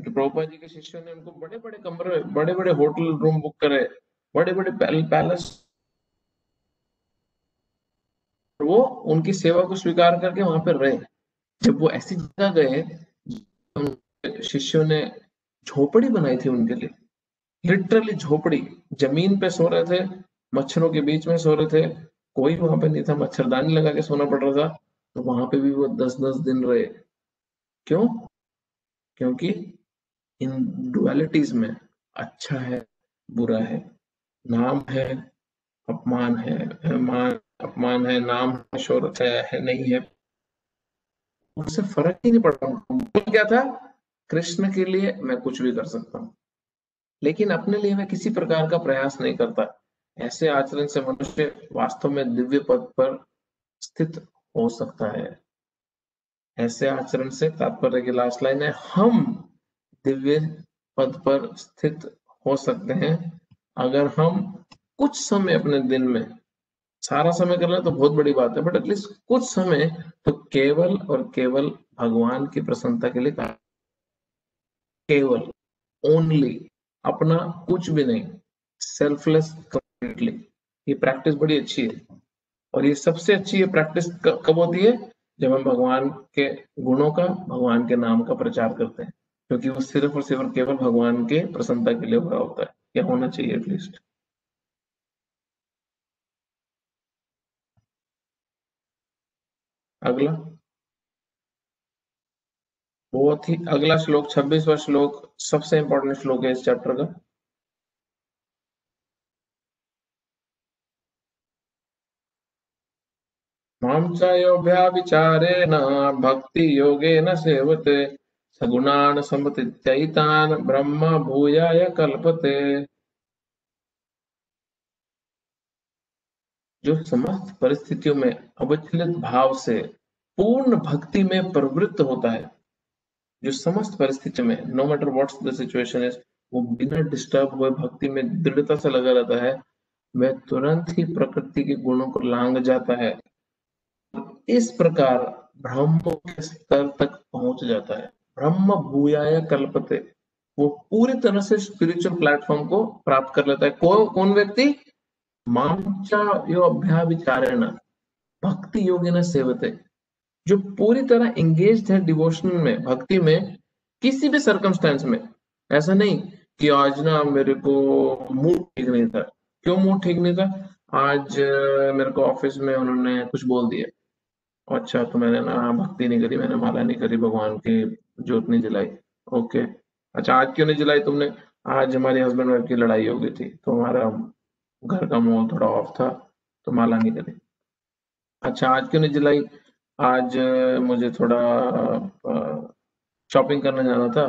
[SPEAKER 1] प्रभुपाद जी के शिष्यों ने उनको बड़े बड़े कमरे, बड़े बड़े होटल रूम बुक करे, बड़े बड़े पैलेस, वो उनकी सेवा को स्वीकार करके वहां पर रहे। जब वो ऐसी जगह गए, उन शिष्यों ने झोपड़ी बनाई थी उनके लिए, लिटरली झोपड़ी, जमीन पे सो रहे थे, मच्छरों के बीच में सो रहे थे, कोई वहां पे नहीं था, मच्छरदानी लगा के सोना पड़ रहा था, तो वहां पे भी वो 10-10 दिन रहे। क्यों? क्योंकि इन डुअलिटीज में अच्छा है, बुरा है, नाम है, अपमान है, मान अपमान है, नाम है, शोहरत है नहीं है, उससे फर्क ही नहीं पड़ता। बोल क्या था, कृष्ण के लिए मैं कुछ भी कर सकता हूँ, लेकिन अपने लिए मैं किसी प्रकार का प्रयास नहीं करता। ऐसे आचरण से मनुष्य वास्तव में दिव्य पद पर स्थित हो सकता है। ऐसे आचरण से तात्पर्य की लास्ट लाइन है, हम दिव्य पद पर स्थित हो सकते हैं अगर हम कुछ समय अपने दिन में, सारा समय करना तो बहुत बड़ी बात है, बट एटलीस्ट कुछ समय तो केवल और केवल भगवान की प्रसन्नता के लिए, केवल, ओनली, अपना कुछ भी नहीं, सेल्फलेस, कंप्लीटली। ये प्रैक्टिस बड़ी अच्छी है, और ये सबसे अच्छी ये प्रैक्टिस कब होती है, जब हम भगवान के गुणों का, भगवान के नाम का प्रचार करते हैं, क्योंकि वो सिर्फ और सिर्फ केवल भगवान के प्रसन्नता के लिए हो रहा होता है, या होना चाहिए एटलीस्ट। अगला, बहुत ही अगला श्लोक, 26वां श्लोक, सबसे इंपॉर्टेंट श्लोक है इस चैप्टर का। मां चायोऽभ्याविचारेण भक्ति योगेन सेवते, सगुणान् समतीत्यैतान् ब्रह्म भूयाय कल्पते। जो समस्त परिस्थितियों में अविचलित भाव से पूर्ण भक्ति में प्रवृत्त होता है, जो समस्त परिस्थितियों में, no matter what's the situation is, वो बिना डिस्टर्ब हुए भक्ति में दृढ़ता से लगा रहता है, वह तुरंत ही प्रकृति के गुणों को लांघ जाता है। इस प्रकार ब्रह्म के स्तर तक पहुंच जाता है। ब्रह्म भूयाय कल्पते, वो पूरी तरह से स्पिरिचुअल प्लेटफॉर्म को प्राप्त कर लेता है। कौन व्यक्ति, मांचा यो अभ्याविचारेण भक्ति योगिन सेवते, जो पूरी तरह एंगेज्ड है डिवोशन में, भक्ति में, किसी भी सर्कमस्टेंस में। ऐसा नहीं कि आज ना मेरे को मूड ठीक नहीं था। क्यों मूड ठीक नहीं था? आज मेरे को ऑफिस में उन्होंने कुछ बोल दिया। अच्छा, तो मैंने ना भक्ति नहीं करी, मैंने माला नहीं करी, भगवान की जोत नहीं जलाई। ओके, अच्छा आज क्यों नहीं जलाई तुमने? आज हमारी हस्बैंड वाइफ की लड़ाई हो गई थी, तो हमारा घर का माहौल थोड़ा ऑफ था, तो माला नहीं करी। अच्छा आज क्यों नहीं जलाई? आज मुझे थोड़ा शॉपिंग करने जाना था,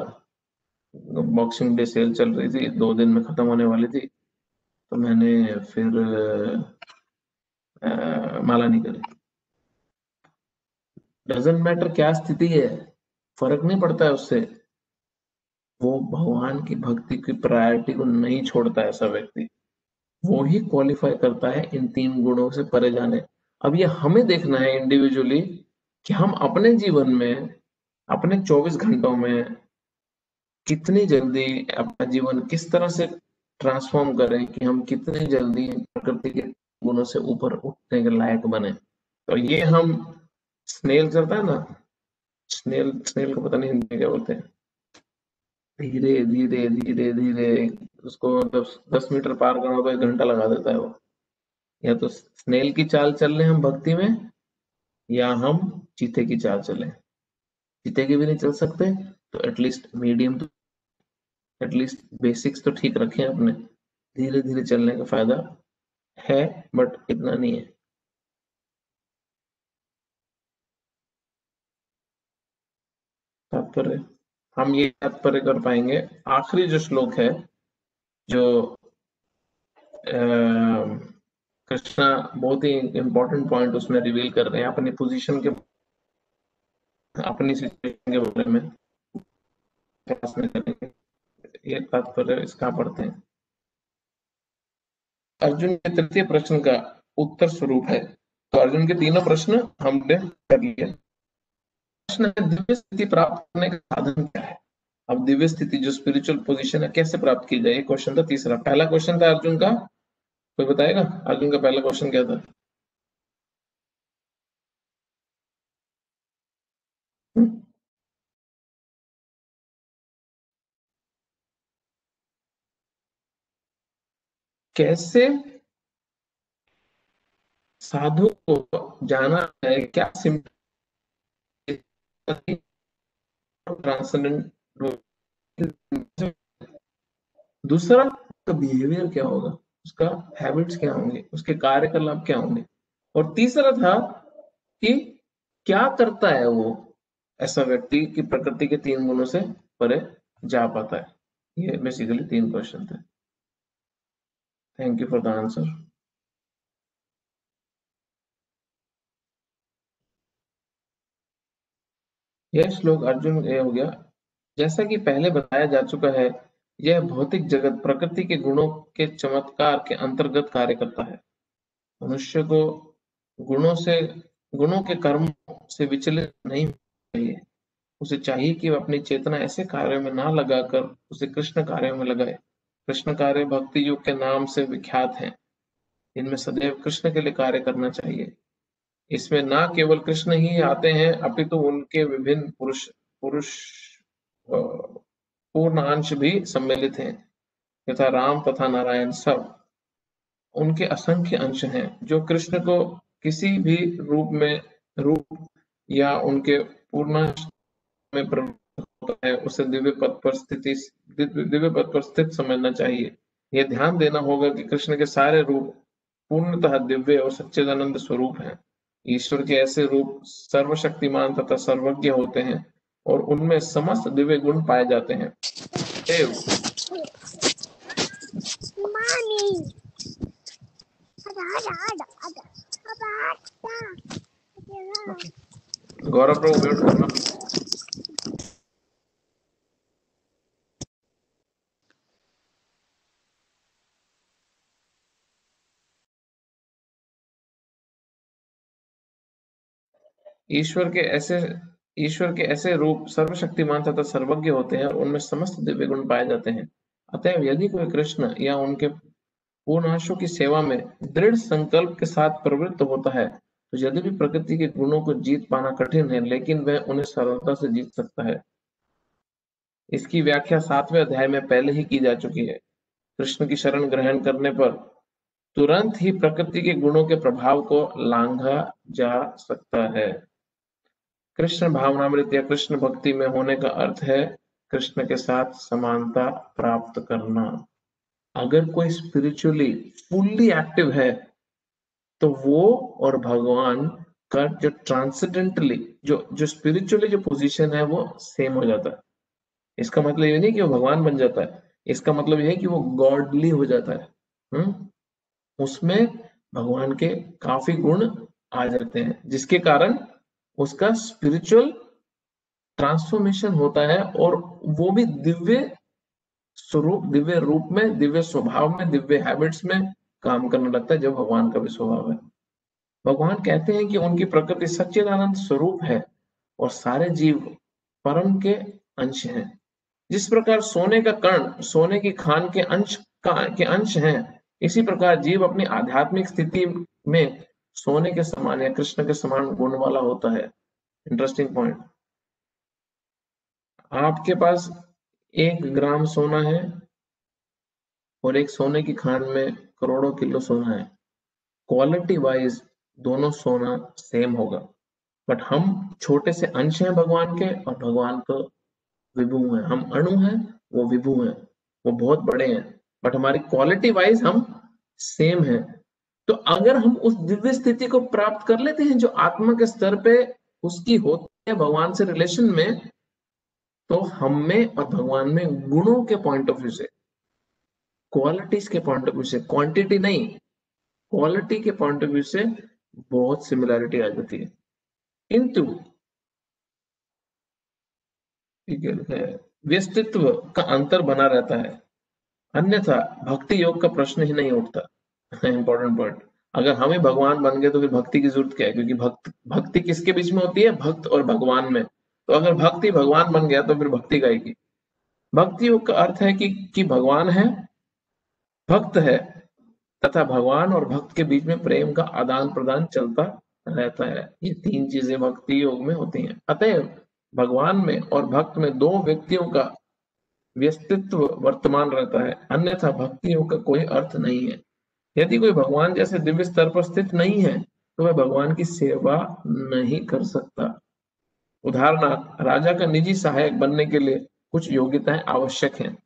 [SPEAKER 1] बॉक्सिंग डे सेल चल रही थी, 2 दिन में खत्म होने वाली थी, तो मैंने फिर माला नहीं करी। डजेंट मैटर क्या स्थिति है, फर्क नहीं पड़ता है उससे। वो भगवान की भक्ति की प्रायोरिटी को नहीं छोड़ता है ऐसा व्यक्ति, वो ही क्वालिफाई करता है इन 3 गुणों से परे जाने। अब ये हमें देखना है इंडिविजुअली कि हम अपने जीवन में, अपने 24 घंटों में कितनी जल्दी अपना जीवन किस तरह से ट्रांसफॉर्म करें कि हम कितनी जल्दी प्रकृति के गुणों से ऊपर उठने के लायक बने। तो ये हम स्नेल चलता है ना, स्नेल स्नेल को पता नहीं हिंदी में क्या बोलते हैं, धीरे धीरे धीरे धीरे उसको मतलब 10 मीटर पार करना तो 1 घंटा लगा देता है वो। या तो स्नेल की चाल चल रहे हम भक्ति में, या हम चीते की चाल चले। चीते की भी नहीं चल सकते तो एटलीस्ट मीडियम, तो एटलीस्ट बेसिक्स तो ठीक रखें अपने। धीरे धीरे चलने का फायदा है, बट इतना नहीं है। तात्पर्य, हम ये तात्पर्य कर पाएंगे। आखिरी जो श्लोक है, जो कृष्णा बहुत ही इंपॉर्टेंट पॉइंट उसमें रिवील कर रहे हैं अपनी पोजीशन के, अपनी सिचुएशन के बारे में क्लास में करेंगे। ये तात्पर्य इसका पढ़ते हैं। अर्जुन के तृतीय प्रश्न का उत्तर स्वरूप है। तो अर्जुन के तीनों प्रश्न हमने कर लिए। प्रश्न है, दिव्य स्थिति प्राप्त करने का साधन क्या है। अब दिव्य स्थिति जो स्पिरिचुअल पोजीशन है कैसे प्राप्त की जाए, क्वेश्चन था तीसरा। पहला क्वेश्चन था अर्जुन का, कोई बताएगा अर्जुन का पहला क्वेश्चन क्या था? कैसे साधु को जाना है, क्या ट्रांसेंडेंट। दूसरा, उसका बिहेवियर क्या होगा, उसका हैबिट्स क्या होंगे, उसके कार्यकलाप क्या होंगे। और तीसरा था कि क्या करता है वो ऐसा व्यक्ति कि प्रकृति के 3 गुणों से परे जा पाता है। ये बेसिकली 3 क्वेश्चन थे। Thank you for the answer. यह श्लोक अर्जुन ये हो गया। जैसा कि पहले बताया जा चुका है, यह भौतिक जगत प्रकृति के गुणों के चमत्कार के अंतर्गत कार्य करता है। मनुष्य को गुणों के कर्म से विचलित नहीं होना चाहिए। उसे चाहिए कि वह अपनी चेतना ऐसे कार्यों में ना लगाकर उसे कृष्ण कार्यों में लगाए। कृष्ण कार्य भक्ति युग के नाम से विख्यात हैं। इनमें सदैव कृष्ण के लिए कार्य करना चाहिए। इसमें ना केवल कृष्ण ही आते हैं, अपितु उनके विभिन्न पुरुष पूर्ण अंश भी सम्मिलित हैं, यथा राम तथा नारायण। सब उनके असंख्य अंश हैं। जो कृष्ण को किसी भी रूप या उनके पूर्ण में प्रवृत्त होता है, उसे दिव्य पद पर स्थित समझना चाहिए। यह ध्यान देना होगा कि कृष्ण के सारे रूप पूर्णतः दिव्य और सच्चिदानंद स्वरूप हैं। ईश्वर के ऐसे रूप सर्वशक्तिमान तथा सर्वज्ञ होते हैं और उनमें समस्त दिव्य गुण पाए जाते हैं। देव गौरव प्रभु म्यूट करना। ईश्वर के ऐसे रूप सर्वशक्तिमान तथा सर्वज्ञ होते हैं और उनमें समस्त दिव्य गुण पाए जाते हैं। अतएव यदि कोई कृष्ण या उनके पूर्णांशों की सेवा में दृढ़ संकल्प के साथ प्रवृत्त होता है, तो यदि भी प्रकृति के गुणों को जीत पाना कठिन है, लेकिन वह उन्हें सरलता से जीत सकता है। इसकी व्याख्या 7वें अध्याय में पहले ही की जा चुकी है। कृष्ण की शरण ग्रहण करने पर तुरंत ही प्रकृति के गुणों के प्रभाव को लांघा जा सकता है। कृष्ण भावनामृत या कृष्ण भक्ति में होने का अर्थ है कृष्ण के साथ समानता प्राप्त करना। अगर कोई स्पिरिचुअली फुल्ली एक्टिव है तो वो और भगवान का जो ट्रांसेंडेंटली जो स्पिरिचुअली जो पोजीशन है वो सेम हो जाता है। इसका मतलब ये नहीं कि वो भगवान बन जाता है, इसका मतलब ये है कि वो गॉडली हो जाता है। उसमें भगवान के काफी गुण आ जाते हैं, जिसके कारण उसका स्पिरिचुअल ट्रांसफॉर्मेशन होता है, और वो भी दिव्य स्वरूप, दिव्य रूप में, दिव्य स्वभाव में, दिव्य हैबिट्स में काम करने लगता है, जो भगवान का भी स्वभाव है। भगवान कहते हैं कि उनकी प्रकृति सच्चिदानंद स्वरूप है और सारे जीव परम के अंश हैं। जिस प्रकार सोने का कण सोने की खान के अंश हैं, इसी प्रकार जीव अपनी आध्यात्मिक स्थिति में सोने के समान या कृष्ण के समान गुण वाला होता है। Interesting point. आपके पास 1 ग्राम सोना है और एक सोने की खान में करोड़ों किलो सोना है। क्वालिटी वाइज दोनों सोना सेम होगा, बट हम छोटे से अंश हैं भगवान के, और भगवान तो विभु हैं। हम अणु हैं, वो विभु हैं, वो बहुत बड़े हैं, बट हमारी क्वालिटी वाइज हम सेम हैं। तो अगर हम उस दिव्य स्थिति को प्राप्त कर लेते हैं जो आत्मा के स्तर पे उसकी होती है भगवान से रिलेशन में, तो हम में और भगवान में गुणों के पॉइंट ऑफ व्यू से, क्वालिटीज के पॉइंट ऑफ व्यू से, क्वांटिटी नहीं, क्वालिटी के पॉइंट ऑफ व्यू से बहुत सिमिलैरिटी आ जाती है। किंतु ठीक है, व्यस्तित्व का अंतर बना रहता है, अन्यथा भक्ति योग का प्रश्न ही नहीं उठता। Important point. अगर हम ही भगवान बन गए तो फिर भक्ति की जरूरत क्या है, क्योंकि भक्ति किसके बीच में होती है, भक्त और भगवान में। तो अगर भक्ति भगवान बन गया तो फिर भक्ति गाएगी। भक्ति योग का अर्थ है कि भगवान है, भक्त है, तथा भगवान और भक्त के बीच में प्रेम का आदान प्रदान चलता रहता है। ये 3 चीजें भक्ति योग में होती हैं। अतएव भगवान में और भक्त में 2 व्यक्तियों का व्यस्तित्व वर्तमान रहता है, अन्यथा भक्ति योग का कोई अर्थ नहीं है। यदि कोई भगवान जैसे दिव्य स्तर पर स्थित नहीं है तो वह भगवान की सेवा नहीं कर सकता। उदाहरणार्थ, राजा का निजी सहायक बनने के लिए कुछ योग्यताएं आवश्यक हैं।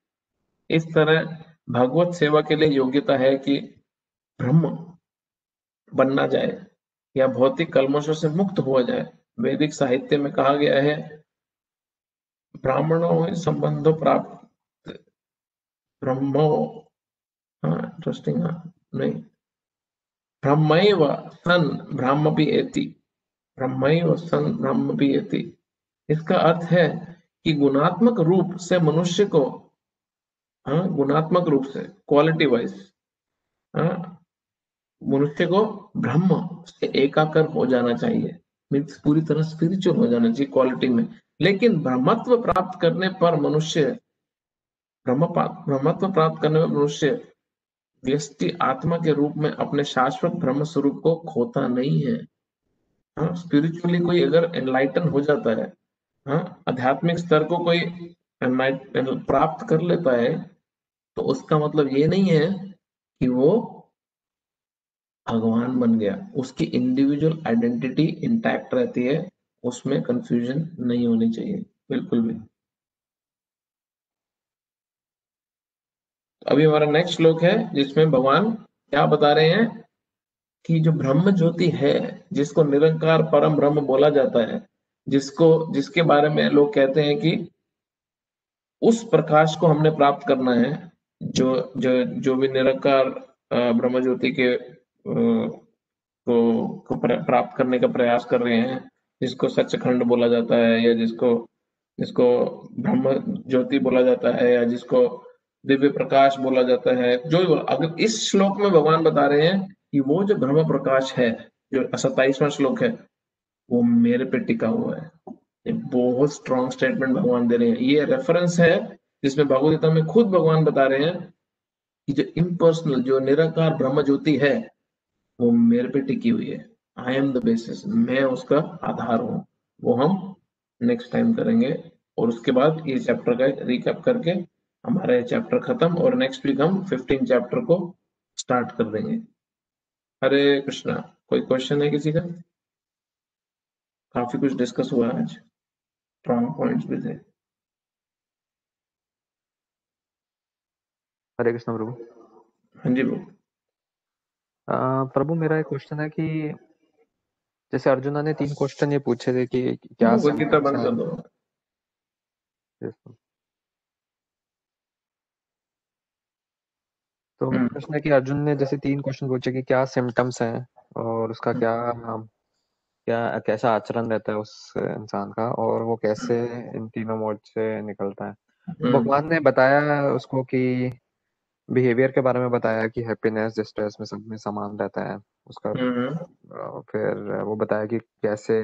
[SPEAKER 1] इस तरह भगवत सेवा के लिए योग्यता है कि ब्रह्म बनना जाए या भौतिक कल्मशों से मुक्त हुआ जाए। वैदिक साहित्य में कहा गया है, ब्राह्मणों संबंधों प्राप्त ब्रह्मो, हाँ इंटरेस्टिंग, हाँ नहीं, ब्रह्मैव सन ब्रह्मपि एति, ब्रह्मैव सन ब्रह्मपि एति। इसका अर्थ है कि गुणात्मक रूप से मनुष्य को, हाँ गुणात्मक रूप से, क्वालिटी वाइज, हाँ मनुष्य को ब्रह्म से एकाकर हो जाना चाहिए, मीन्स पूरी तरह स्पिरिचुअल हो जाना चाहिए क्वालिटी में। लेकिन ब्रह्मत्व प्राप्त करने पर मनुष्य, ब्रह्मत्व प्राप्त करने पर मनुष्य व्यष्टि आत्मा के रूप में अपने शाश्वत ब्रह्म स्वरूप को खोता नहीं है। हाँ, स्पिरिचुअली कोई अगर एनलाइटन हो जाता है, हाँ आध्यात्मिक स्तर को कोई प्राप्त कर लेता है, तो उसका मतलब ये नहीं है कि वो भगवान बन गया। उसकी इंडिविजुअल आइडेंटिटी इंटैक्ट रहती है, उसमें कंफ्यूजन नहीं होनी चाहिए बिल्कुल भी। अभी हमारा नेक्स्ट श्लोक है जिसमें भगवान क्या बता रहे हैं कि जो ब्रह्म ज्योति है, जिसको निरंकार परम ब्रह्म बोला जाता है, जिसके बारे में लोग कहते हैं कि उस प्रकाश को हमने प्राप्त करना है, जो जो जो भी निरंकार ब्रह्म ज्योति के को प्राप्त करने का प्रयास कर रहे हैं, जिसको सचखंड बोला जाता है, या जिसको जिसको ब्रह्म ज्योति बोला जाता है, या जिसको दिव्य प्रकाश बोला जाता है, जो भी अगर इस श्लोक में भगवान बता रहे हैं कि वो जो ब्रह्म प्रकाश है, जो 27वां श्लोक है, वो मेरे पे टिका हुआ है। ये बहुत स्ट्रॉन्ग स्टेटमेंट भगवान दे रहे हैं। ये रेफरेंस है जिसमें भगवद गीता में खुद भगवान बता रहे हैं कि जो इम्पर्सनल, जो निराकार ब्रह्म ज्योति है, वो मेरे पे टिकी हुई है। आई एम द बेसिस, मैं उसका आधार हूँ। वो हम नेक्स्ट टाइम करेंगे, और उसके बाद ये चैप्टर का रिकैप करके हमारा ये चैप्टर खत्म, और नेक्स्ट वीक हम 15 चैप्टर को स्टार्ट कर देंगे। हरे कृष्णा। कोई क्वेश्चन है किसी का? काफी कुछ डिस्कस हुआ आज, स्ट्रॉन्ग पॉइंट्स भी थे।
[SPEAKER 2] हरे कृष्ण प्रभु।
[SPEAKER 1] हाँ जी प्रभु।
[SPEAKER 2] प्रभु मेरा एक क्वेश्चन है कि जैसे अर्जुना ने 3 क्वेश्चन ये पूछे थे कि क्या
[SPEAKER 1] भगवद गीता बंद कर
[SPEAKER 2] समाचार।
[SPEAKER 1] दो।
[SPEAKER 2] Yes, तो मेरा प्रश्न है कि अर्जुन ने जैसे 3 क्वेश्चन पूछे कि क्या सिम्टम्स हैं और उसका क्या क्या कैसा आचरण रहता है उस इंसान का, और वो कैसे इन तीनों मोड से निकलता है। तो भगवान ने बताया उसको कि बिहेवियर के बारे में बताया कि हैप्पीनेस डिस्ट्रेस में सब में समान रहता है उसका। फिर वो बताया कि कैसे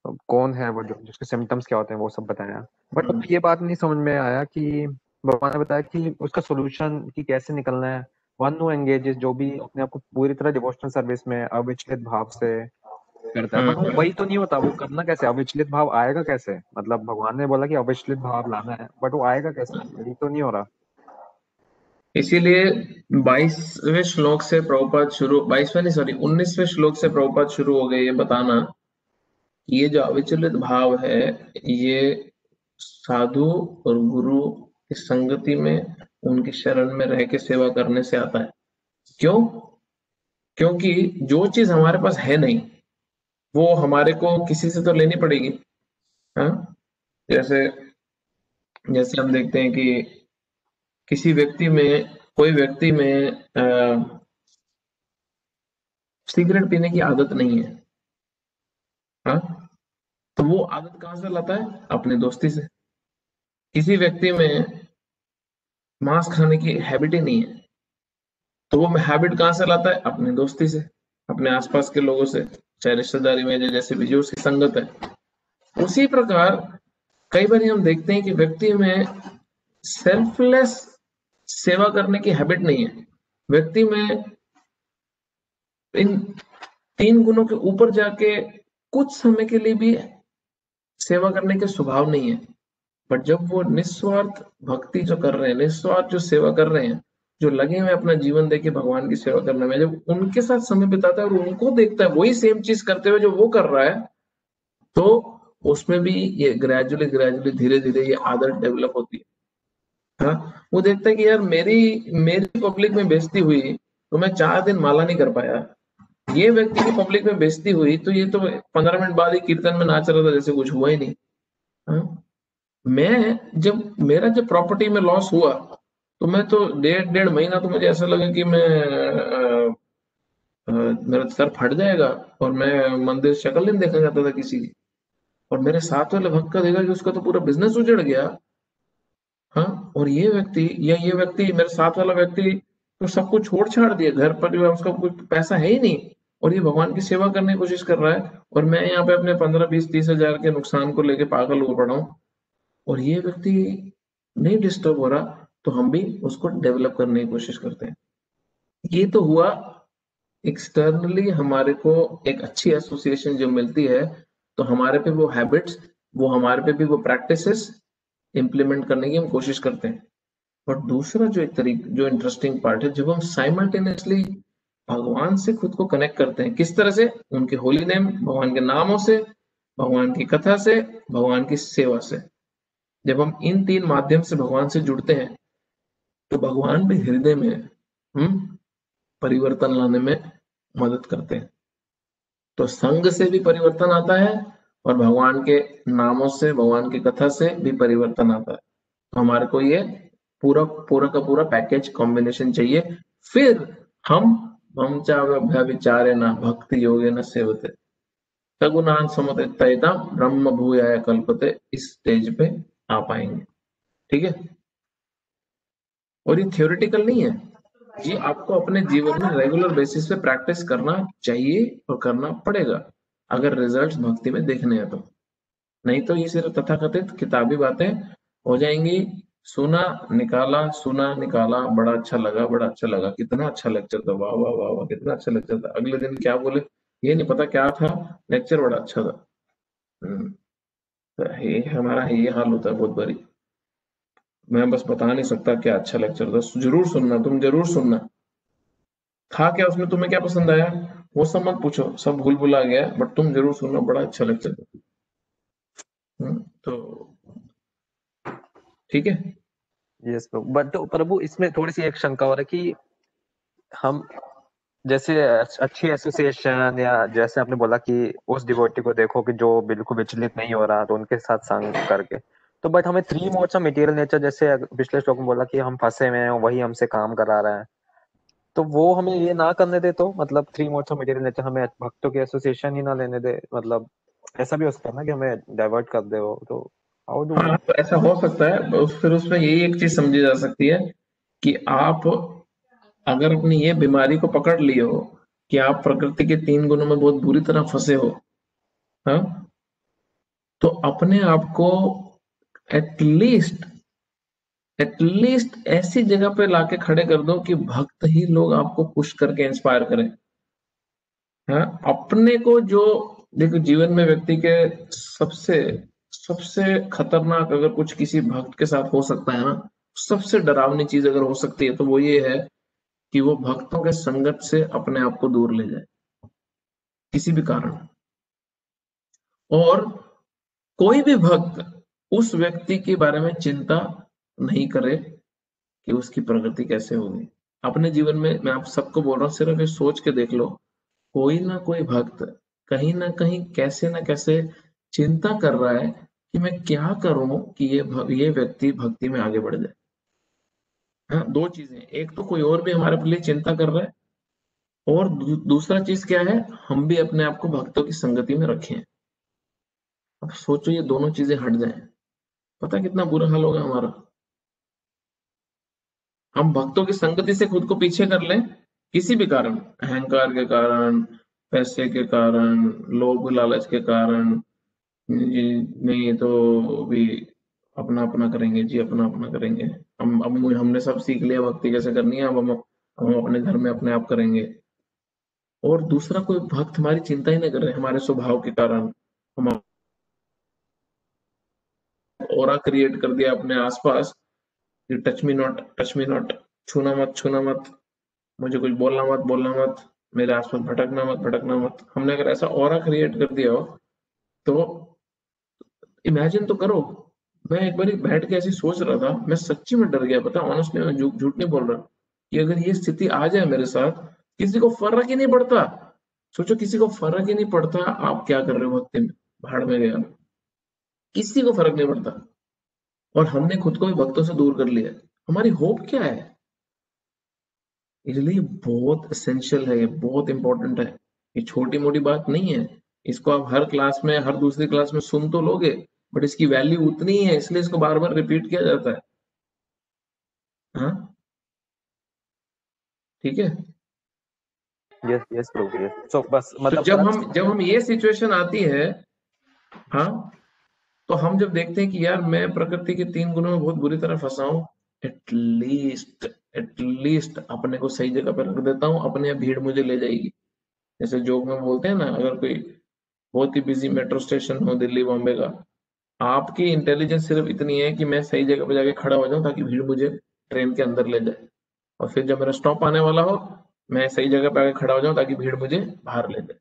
[SPEAKER 2] कौन है वो, जो जिसके सिम्टम्स क्या होते हैं वो सब बताया। बट ये बात नहीं समझ में आया कि भगवान ने बताया कि उसका सोल्यूशन कि कैसे निकलना है। वन हु एंगेजेस, जो भी अपने आप को पूरी तरह डिवोशनल सर्विस में अविचलित भाव से करता है, बट वो वही तो नहीं होता। वो करना कैसे, अविचलित भाव आएगा कैसे? मतलब भगवान ने बोला कि अविचलित भाव लाना है, बट वो आएगा कैसे? यही तो नहीं हो रहा।
[SPEAKER 1] इसीलिए 22वें श्लोक से प्रभुपाद शुरू, 22वें नहीं सॉरी 19वें श्लोक से प्रभुपाद शुरू हो गए ये बताना, ये जो अविचलित भाव है ये साधु और गुरु की संगति में, उनकी शरण में रह के सेवा करने से आता है। क्यों? क्योंकि जो चीज हमारे पास है नहीं वो हमारे को किसी से तो लेनी पड़ेगी। हाँ, जैसे जैसे हम देखते हैं कि किसी व्यक्ति में, कोई व्यक्ति में सिगरेट पीने की आदत नहीं है। हाँ, तो वो आदत कहां से लाता है? अपने दोस्ती से। किसी व्यक्ति में मांस खाने की हैबिट ही नहीं है, तो वो हैबिट कहां से लाता है? अपनी दोस्ती से, अपने आसपास के लोगों से, चाहे रिश्तेदारी में जैसे भी जो उसकी संगत है। उसी प्रकार कई बार हम देखते हैं कि व्यक्ति में सेल्फलेस सेवा करने की हैबिट नहीं है, व्यक्ति में इन 3 गुणों के ऊपर जाके कुछ समय के लिए भी सेवा करने के स्वभाव नहीं है। बट जब वो निस्वार्थ भक्ति जो कर रहे हैं, निस्वार्थ जो सेवा कर रहे हैं, जो लगे हुए अपना जीवन देके भगवान की सेवा करने में, जब उनके साथ समय बिताता है और उनको देखता है वही सेम चीज करते हुए जो वो कर रहा है, तो उसमें भी ये ग्रेजुअली ग्रेजुअली धीरे धीरे ये आदत डेवलप होती है। हाँ, वो देखता है कि यार मेरी मेरी पब्लिक में बेइज्जती हुई तो मैं 4 दिन माला नहीं कर पाया, ये व्यक्ति की पब्लिक में बेइज्जती हुई तो ये तो 15 मिनट बाद ही कीर्तन में नाच रहा था जैसे कुछ हुआ ही नहीं। हाँ? मैं जब मेरा जब प्रॉपर्टी में लॉस हुआ तो मैं तो डेढ़ डेढ़ महीना तो मुझे ऐसा लगा कि मैं मेरा सर फट जाएगा, और मैं मंदिर शक्ल नहीं देखा जाता था किसी की। और मेरे साथ वाले भक्त का देखा कि उसका तो पूरा बिजनेस उजड़ गया। हाँ, और ये व्यक्ति या ये व्यक्ति मेरे साथ वाला व्यक्ति तो सब कुछ छोड़ छाड़ दिया, घर परिवार, उसका कोई पैसा है ही नहीं, और ये भगवान की सेवा करने की कोशिश कर रहा है, और मैं यहाँ पे अपने 15 20 30 हजार के नुकसान को लेके पागल हो पड़ा हूँ, और ये व्यक्ति नहीं डिस्टर्ब हो रहा, तो हम भी उसको डेवलप करने की कोशिश करते हैं। ये तो हुआ एक्सटर्नली, हमारे को एक अच्छी एसोसिएशन जो मिलती है, तो हमारे पे वो हैबिट्स, वो हमारे पे भी वो प्रैक्टिसेस इंप्लीमेंट करने की हम कोशिश करते हैं। और दूसरा जो एक तरीका, जो इंटरेस्टिंग पार्ट है, जब हम साइमल्टेनियसली भगवान से खुद को कनेक्ट करते हैं, किस तरह से? उनके होली नेम, भगवान के नामों से, भगवान की कथा से, भगवान की सेवा से। जब हम इन 3 माध्यम से भगवान से जुड़ते हैं तो भगवान भी हृदय में परिवर्तन लाने में मदद करते हैं। तो संग से भी परिवर्तन आता है और भगवान के नामों से, भगवान की कथा से भी परिवर्तन आता है। तो हमारे को ये पूरा पूरा का पूरा पैकेज कॉम्बिनेशन चाहिए। फिर हम चाहे विचारे ना भक्ति योगे न सेवते सगुणान समतिता ब्रह्म भूयाय कल्पते, इस स्टेज पे आ पाएंगे। ठीक है, और ये थियोरिटिकल नहीं है, ये आपको अपने जीवन में रेगुलर बेसिस पे प्रैक्टिस करना चाहिए और करना पड़ेगा अगर रिजल्ट्स भक्ति में देखने हैं तो। नहीं तो ये सिर्फ तथाकथित किताबी बातें हो जाएंगी। सुना निकाला, बड़ा अच्छा लगा, बड़ा अच्छा लगा, कितना अच्छा लेक्चर था, वाह वाह वाह वाह, कितना अच्छा लेक्चर था। अगले दिन क्या बोले ये नहीं पता क्या था, लेक्चर बड़ा अच्छा था। तो ये हमारा ये हाल होता है बहुत बारी। मैं बस बता नहीं सकता क्या अच्छा लेक्चर था, जरूर सुनना, तुम जरूर सुनना। था क्या उसमें, तुम्हें क्या पसंद आया वो सब मत पूछो, सब भूल भुला गया, बट तुम जरूर सुनना, बड़ा अच्छा लेक्चर था। तो ठीक है।
[SPEAKER 2] यस प्रभु, बट तो प्रभु इसमें थोड़ी सी एक शंका हो रही है कि हम जैसे अच्छी एसोसिएशन, या जैसे आपने बोला कि उस डिवोटी को देखो कि जो बिल्कुल विचलित नहीं हो रहा, तो उनके साथ संग करके, तो बट हमें three modes of material nature, जैसे पिछले श्लोक में बोला कि हम फंसे हुए हैं वही हमसे काम करा रहा है, तो वो हमें ये ना करने दे, तो मतलब three modes of material nature हमें भक्तों की एसोसिएशन ही ना लेने दे, मतलब ऐसा भी हो सकता है ना कि हमें डाइवर्ट कर दे वो, तो हाउ डू
[SPEAKER 1] हाँ, तो ऐसा हो सकता है। फिर उसमें यही एक चीज समझी जा सकती है कि आप अगर अपनी ये बीमारी को पकड़ लिए हो कि आप प्रकृति के 3 गुणों में बहुत बुरी तरह फंसे हो, हाँ, तो अपने आप को एटलीस्ट एटलीस्ट ऐसी जगह पे लाके खड़े कर दो कि भक्त ही लोग आपको पुश करके इंस्पायर करें। हाँ, अपने को जो, देखो जीवन में व्यक्ति के सबसे सबसे खतरनाक अगर कुछ किसी भक्त के साथ हो सकता है ना, सबसे डरावनी चीज अगर हो सकती है तो वो ये है कि वो भक्तों के संगत से अपने आप को दूर ले जाए किसी भी कारण। और कोई भी भक्त उस व्यक्ति के बारे में चिंता नहीं करे कि उसकी प्रगति कैसे होगी। अपने जीवन में मैं आप सबको बोल रहा हूँ, सिर्फ ये सोच के देख लो, कोई ना कोई भक्त कहीं ना कहीं कैसे ना कैसे चिंता कर रहा है कि मैं क्या करूं कि ये व्यक्ति भक्ति में आगे बढ़ जाए। हाँ, दो चीजें, एक तो कोई और भी हमारे लिए चिंता कर रहा है, और दूसरा चीज क्या है, हम भी अपने आप को भक्तों की संगति में रखें। अब सोचो ये दोनों चीजें हट जाएं, पता कितना बुरा हाल होगा हमारा। हम भक्तों की संगति से खुद को पीछे कर लें किसी भी कारण, अहंकार के कारण, पैसे के कारण, लोभ लालच के कारण, नहीं तो भी अपना अपना करेंगे जी, अपना अपना करेंगे। हमने सब सीख लिया भक्ति कैसे करनी है, अब हम अपने घर में अपने आप करेंगे। और दूसरा कोई भक्त हमारी चिंता ही नहीं कर रहे हमारे स्वभाव के कारण, हम ऑरा क्रिएट कर दिया अपने आसपास कि touch me not, touch me not, छूना मत, छूना मत, मुझे कुछ बोलना मत, बोलना मत, मेरे आसपास भटकना मत, भटकना मत। हमने अगर ऐसा ऑरा क्रिएट कर दिया हो तो इमेजिन तो करो। मैं एक बार बैठ के ऐसी सोच रहा था, मैं सच्ची में डर गया, पता ऑनेस्टली, मैं झूठ नहीं बोल रहा, कि अगर ये स्थिति आ जाए मेरे साथ, किसी को फर्क ही नहीं पड़ता। सोचो किसी को फर्क ही नहीं पड़ता आप क्या कर रहे हो भक्ति में, भाड़ में गया, किसी को फर्क नहीं पड़ता, और हमने खुद को भी भक्तों से दूर कर लिया। हमारी होप क्या है? इसलिए बहुत एसेंशियल है, ये बहुत इंपॉर्टेंट है, ये छोटी मोटी बात नहीं है। इसको आप हर क्लास में, हर दूसरी क्लास में सुन तो लोगे, बट इसकी वैल्यू उतनी ही है, इसलिए इसको बार बार रिपीट किया जाता है। हाँ, ठीक है।
[SPEAKER 2] यस यस प्रभु, यस। सो बस
[SPEAKER 1] तो
[SPEAKER 2] मतलब
[SPEAKER 1] जब हम ये सिचुएशन आती है, हाँ, तो हम जब देखते हैं कि यार मैं प्रकृति के 3 गुणों में बहुत बुरी तरह फंसा हूं, एटलीस्ट एटलीस्ट अपने को सही जगह पर रख देता हूँ, अपने आप भीड़ मुझे ले जाएगी। जैसे जोक में बोलते हैं ना, अगर कोई बहुत ही बिजी मेट्रो स्टेशन हो दिल्ली बॉम्बे का, आपकी इंटेलिजेंस सिर्फ इतनी है कि मैं सही जगह पर जाके खड़ा हो जाऊं ताकि भीड़ मुझे ट्रेन के अंदर ले जाए, और फिर जब मेरा स्टॉप आने वाला हो, मैं सही जगह पे आके खड़ा हो जाऊं ताकि भीड़ मुझे बाहर ले जाए।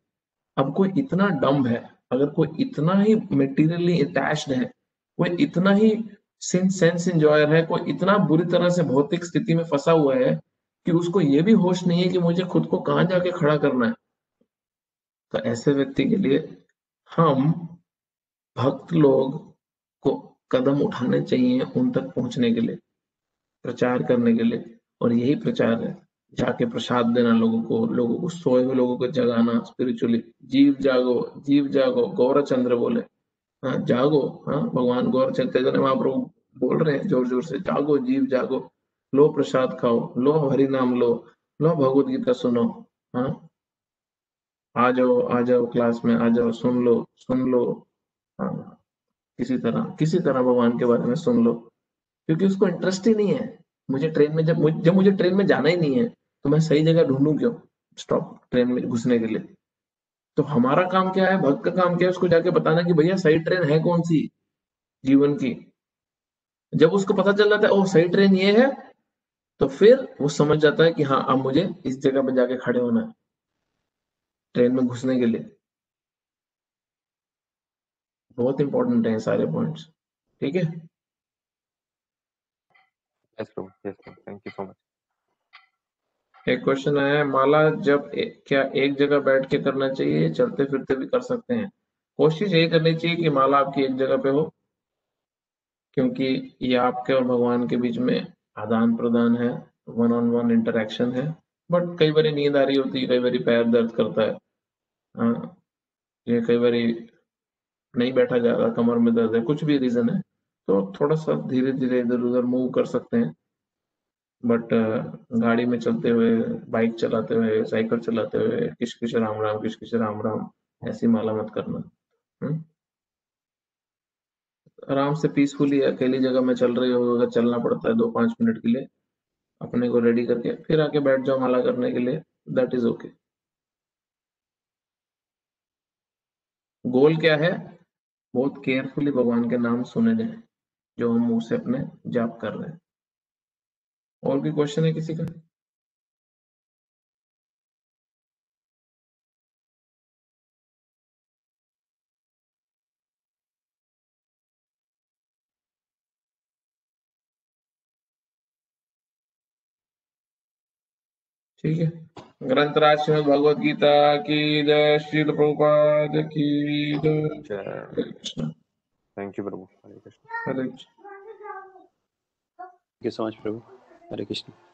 [SPEAKER 1] अब कोई इतना डम्ब है, अगर कोई इतना ही मेटीरियली अटैच्ड है, कोई इतना ही सेंस एंजॉयर है, कोई इतना बुरी तरह से भौतिक स्थिति में फंसा हुआ है कि उसको ये भी होश नहीं है कि मुझे खुद को कहाँ जाके खड़ा करना है, तो ऐसे व्यक्ति के लिए हम भक्त लोग को कदम उठाने चाहिए उन तक पहुंचने के लिए, प्रचार करने के लिए। और यही प्रचार है, जाके प्रसाद देना लोगों को सोए हुए लोगों को जगाना स्पिरिचुअली। जीव जागो, जीव जागो, गौर चंद्र बोले, हाँ जागो, हाँ भगवान गौर चैतन्य महाप्रभु बोल रहे हैं जोर जोर से, जागो जीव जागो, लो प्रसाद खाओ, लो हरि नाम लो भगवत गीता सुनो, हाँ, आ जाओ क्लास में, आ जाओ, सुन लो, हाँ, किसी तरह भगवान के बारे में सुन लो, क्योंकि उसको इंटरेस्ट ही नहीं है। मुझे ट्रेन में जब मुझे ट्रेन में जाना ही नहीं है, तो मैं सही जगह ढूंढूं क्यों स्टॉप ट्रेन में घुसने के लिए। तो हमारा काम क्या है, भक्त का काम क्या है, उसको जाके बताना कि भैया सही ट्रेन है कौन सी जीवन की। जब उसको पता चल जाता है ओ सही ट्रेन ये है, तो फिर वो समझ जाता है कि हाँ अब मुझे इस जगह पे जाके खड़े होना है ट्रेन में घुसने के लिए। बहुत इंपॉर्टेंट है ये सारे पॉइंट्स, ठीक है।
[SPEAKER 2] Yes Prabhu, yes Prabhu, thank you so much.
[SPEAKER 1] एक क्वेश्चन आया है, माला क्या एक जगह बैठ के करना चाहिए, चलते फिरते भी कर सकते हैं? कोशिश यही करनी चाहिए कि माला आपकी एक जगह पे हो, क्योंकि ये आपके और भगवान के बीच में आदान प्रदान है, वन ऑन वन इंटरेक्शन है। बट कई बारी नींद आ रही होती है, कई बारी पैर दर्द करता है, हाँ, ये कई बारी नहीं बैठा जा रहा, कमर में दर्द है, कुछ भी रीजन है, तो थोड़ा सा धीरे धीरे इधर उधर मूव कर सकते हैं। बट गाड़ी में चलते हुए, बाइक चलाते हुए, साइकिल चलाते हुए किश किश राम राम, किश किश राम राम ऐसी माला मत करना। आराम से पीसफुली अकेली जगह में चल रहे हो, अगर चलना पड़ता है 2-5 मिनट के लिए, अपने को रेडी करके फिर आके बैठ जाओ माला करने के लिए, दैट इज ओके। गोल क्या है? बहुत केयरफुली भगवान के नाम सुने जाए जो हम मुंह से अपने जाप कर रहे हैं। और भी क्वेश्चन है किसी का? ठीक है, ग्रंथराज श्रीमद् भगवद गीता की जय, श्रील प्रभुपाद की जय। Hare Krishna.
[SPEAKER 2] Thank you Prabhu. Hare Krishna.
[SPEAKER 1] Hare Krishna.
[SPEAKER 4] Thank you so much, Prabhu. Hare Krishna.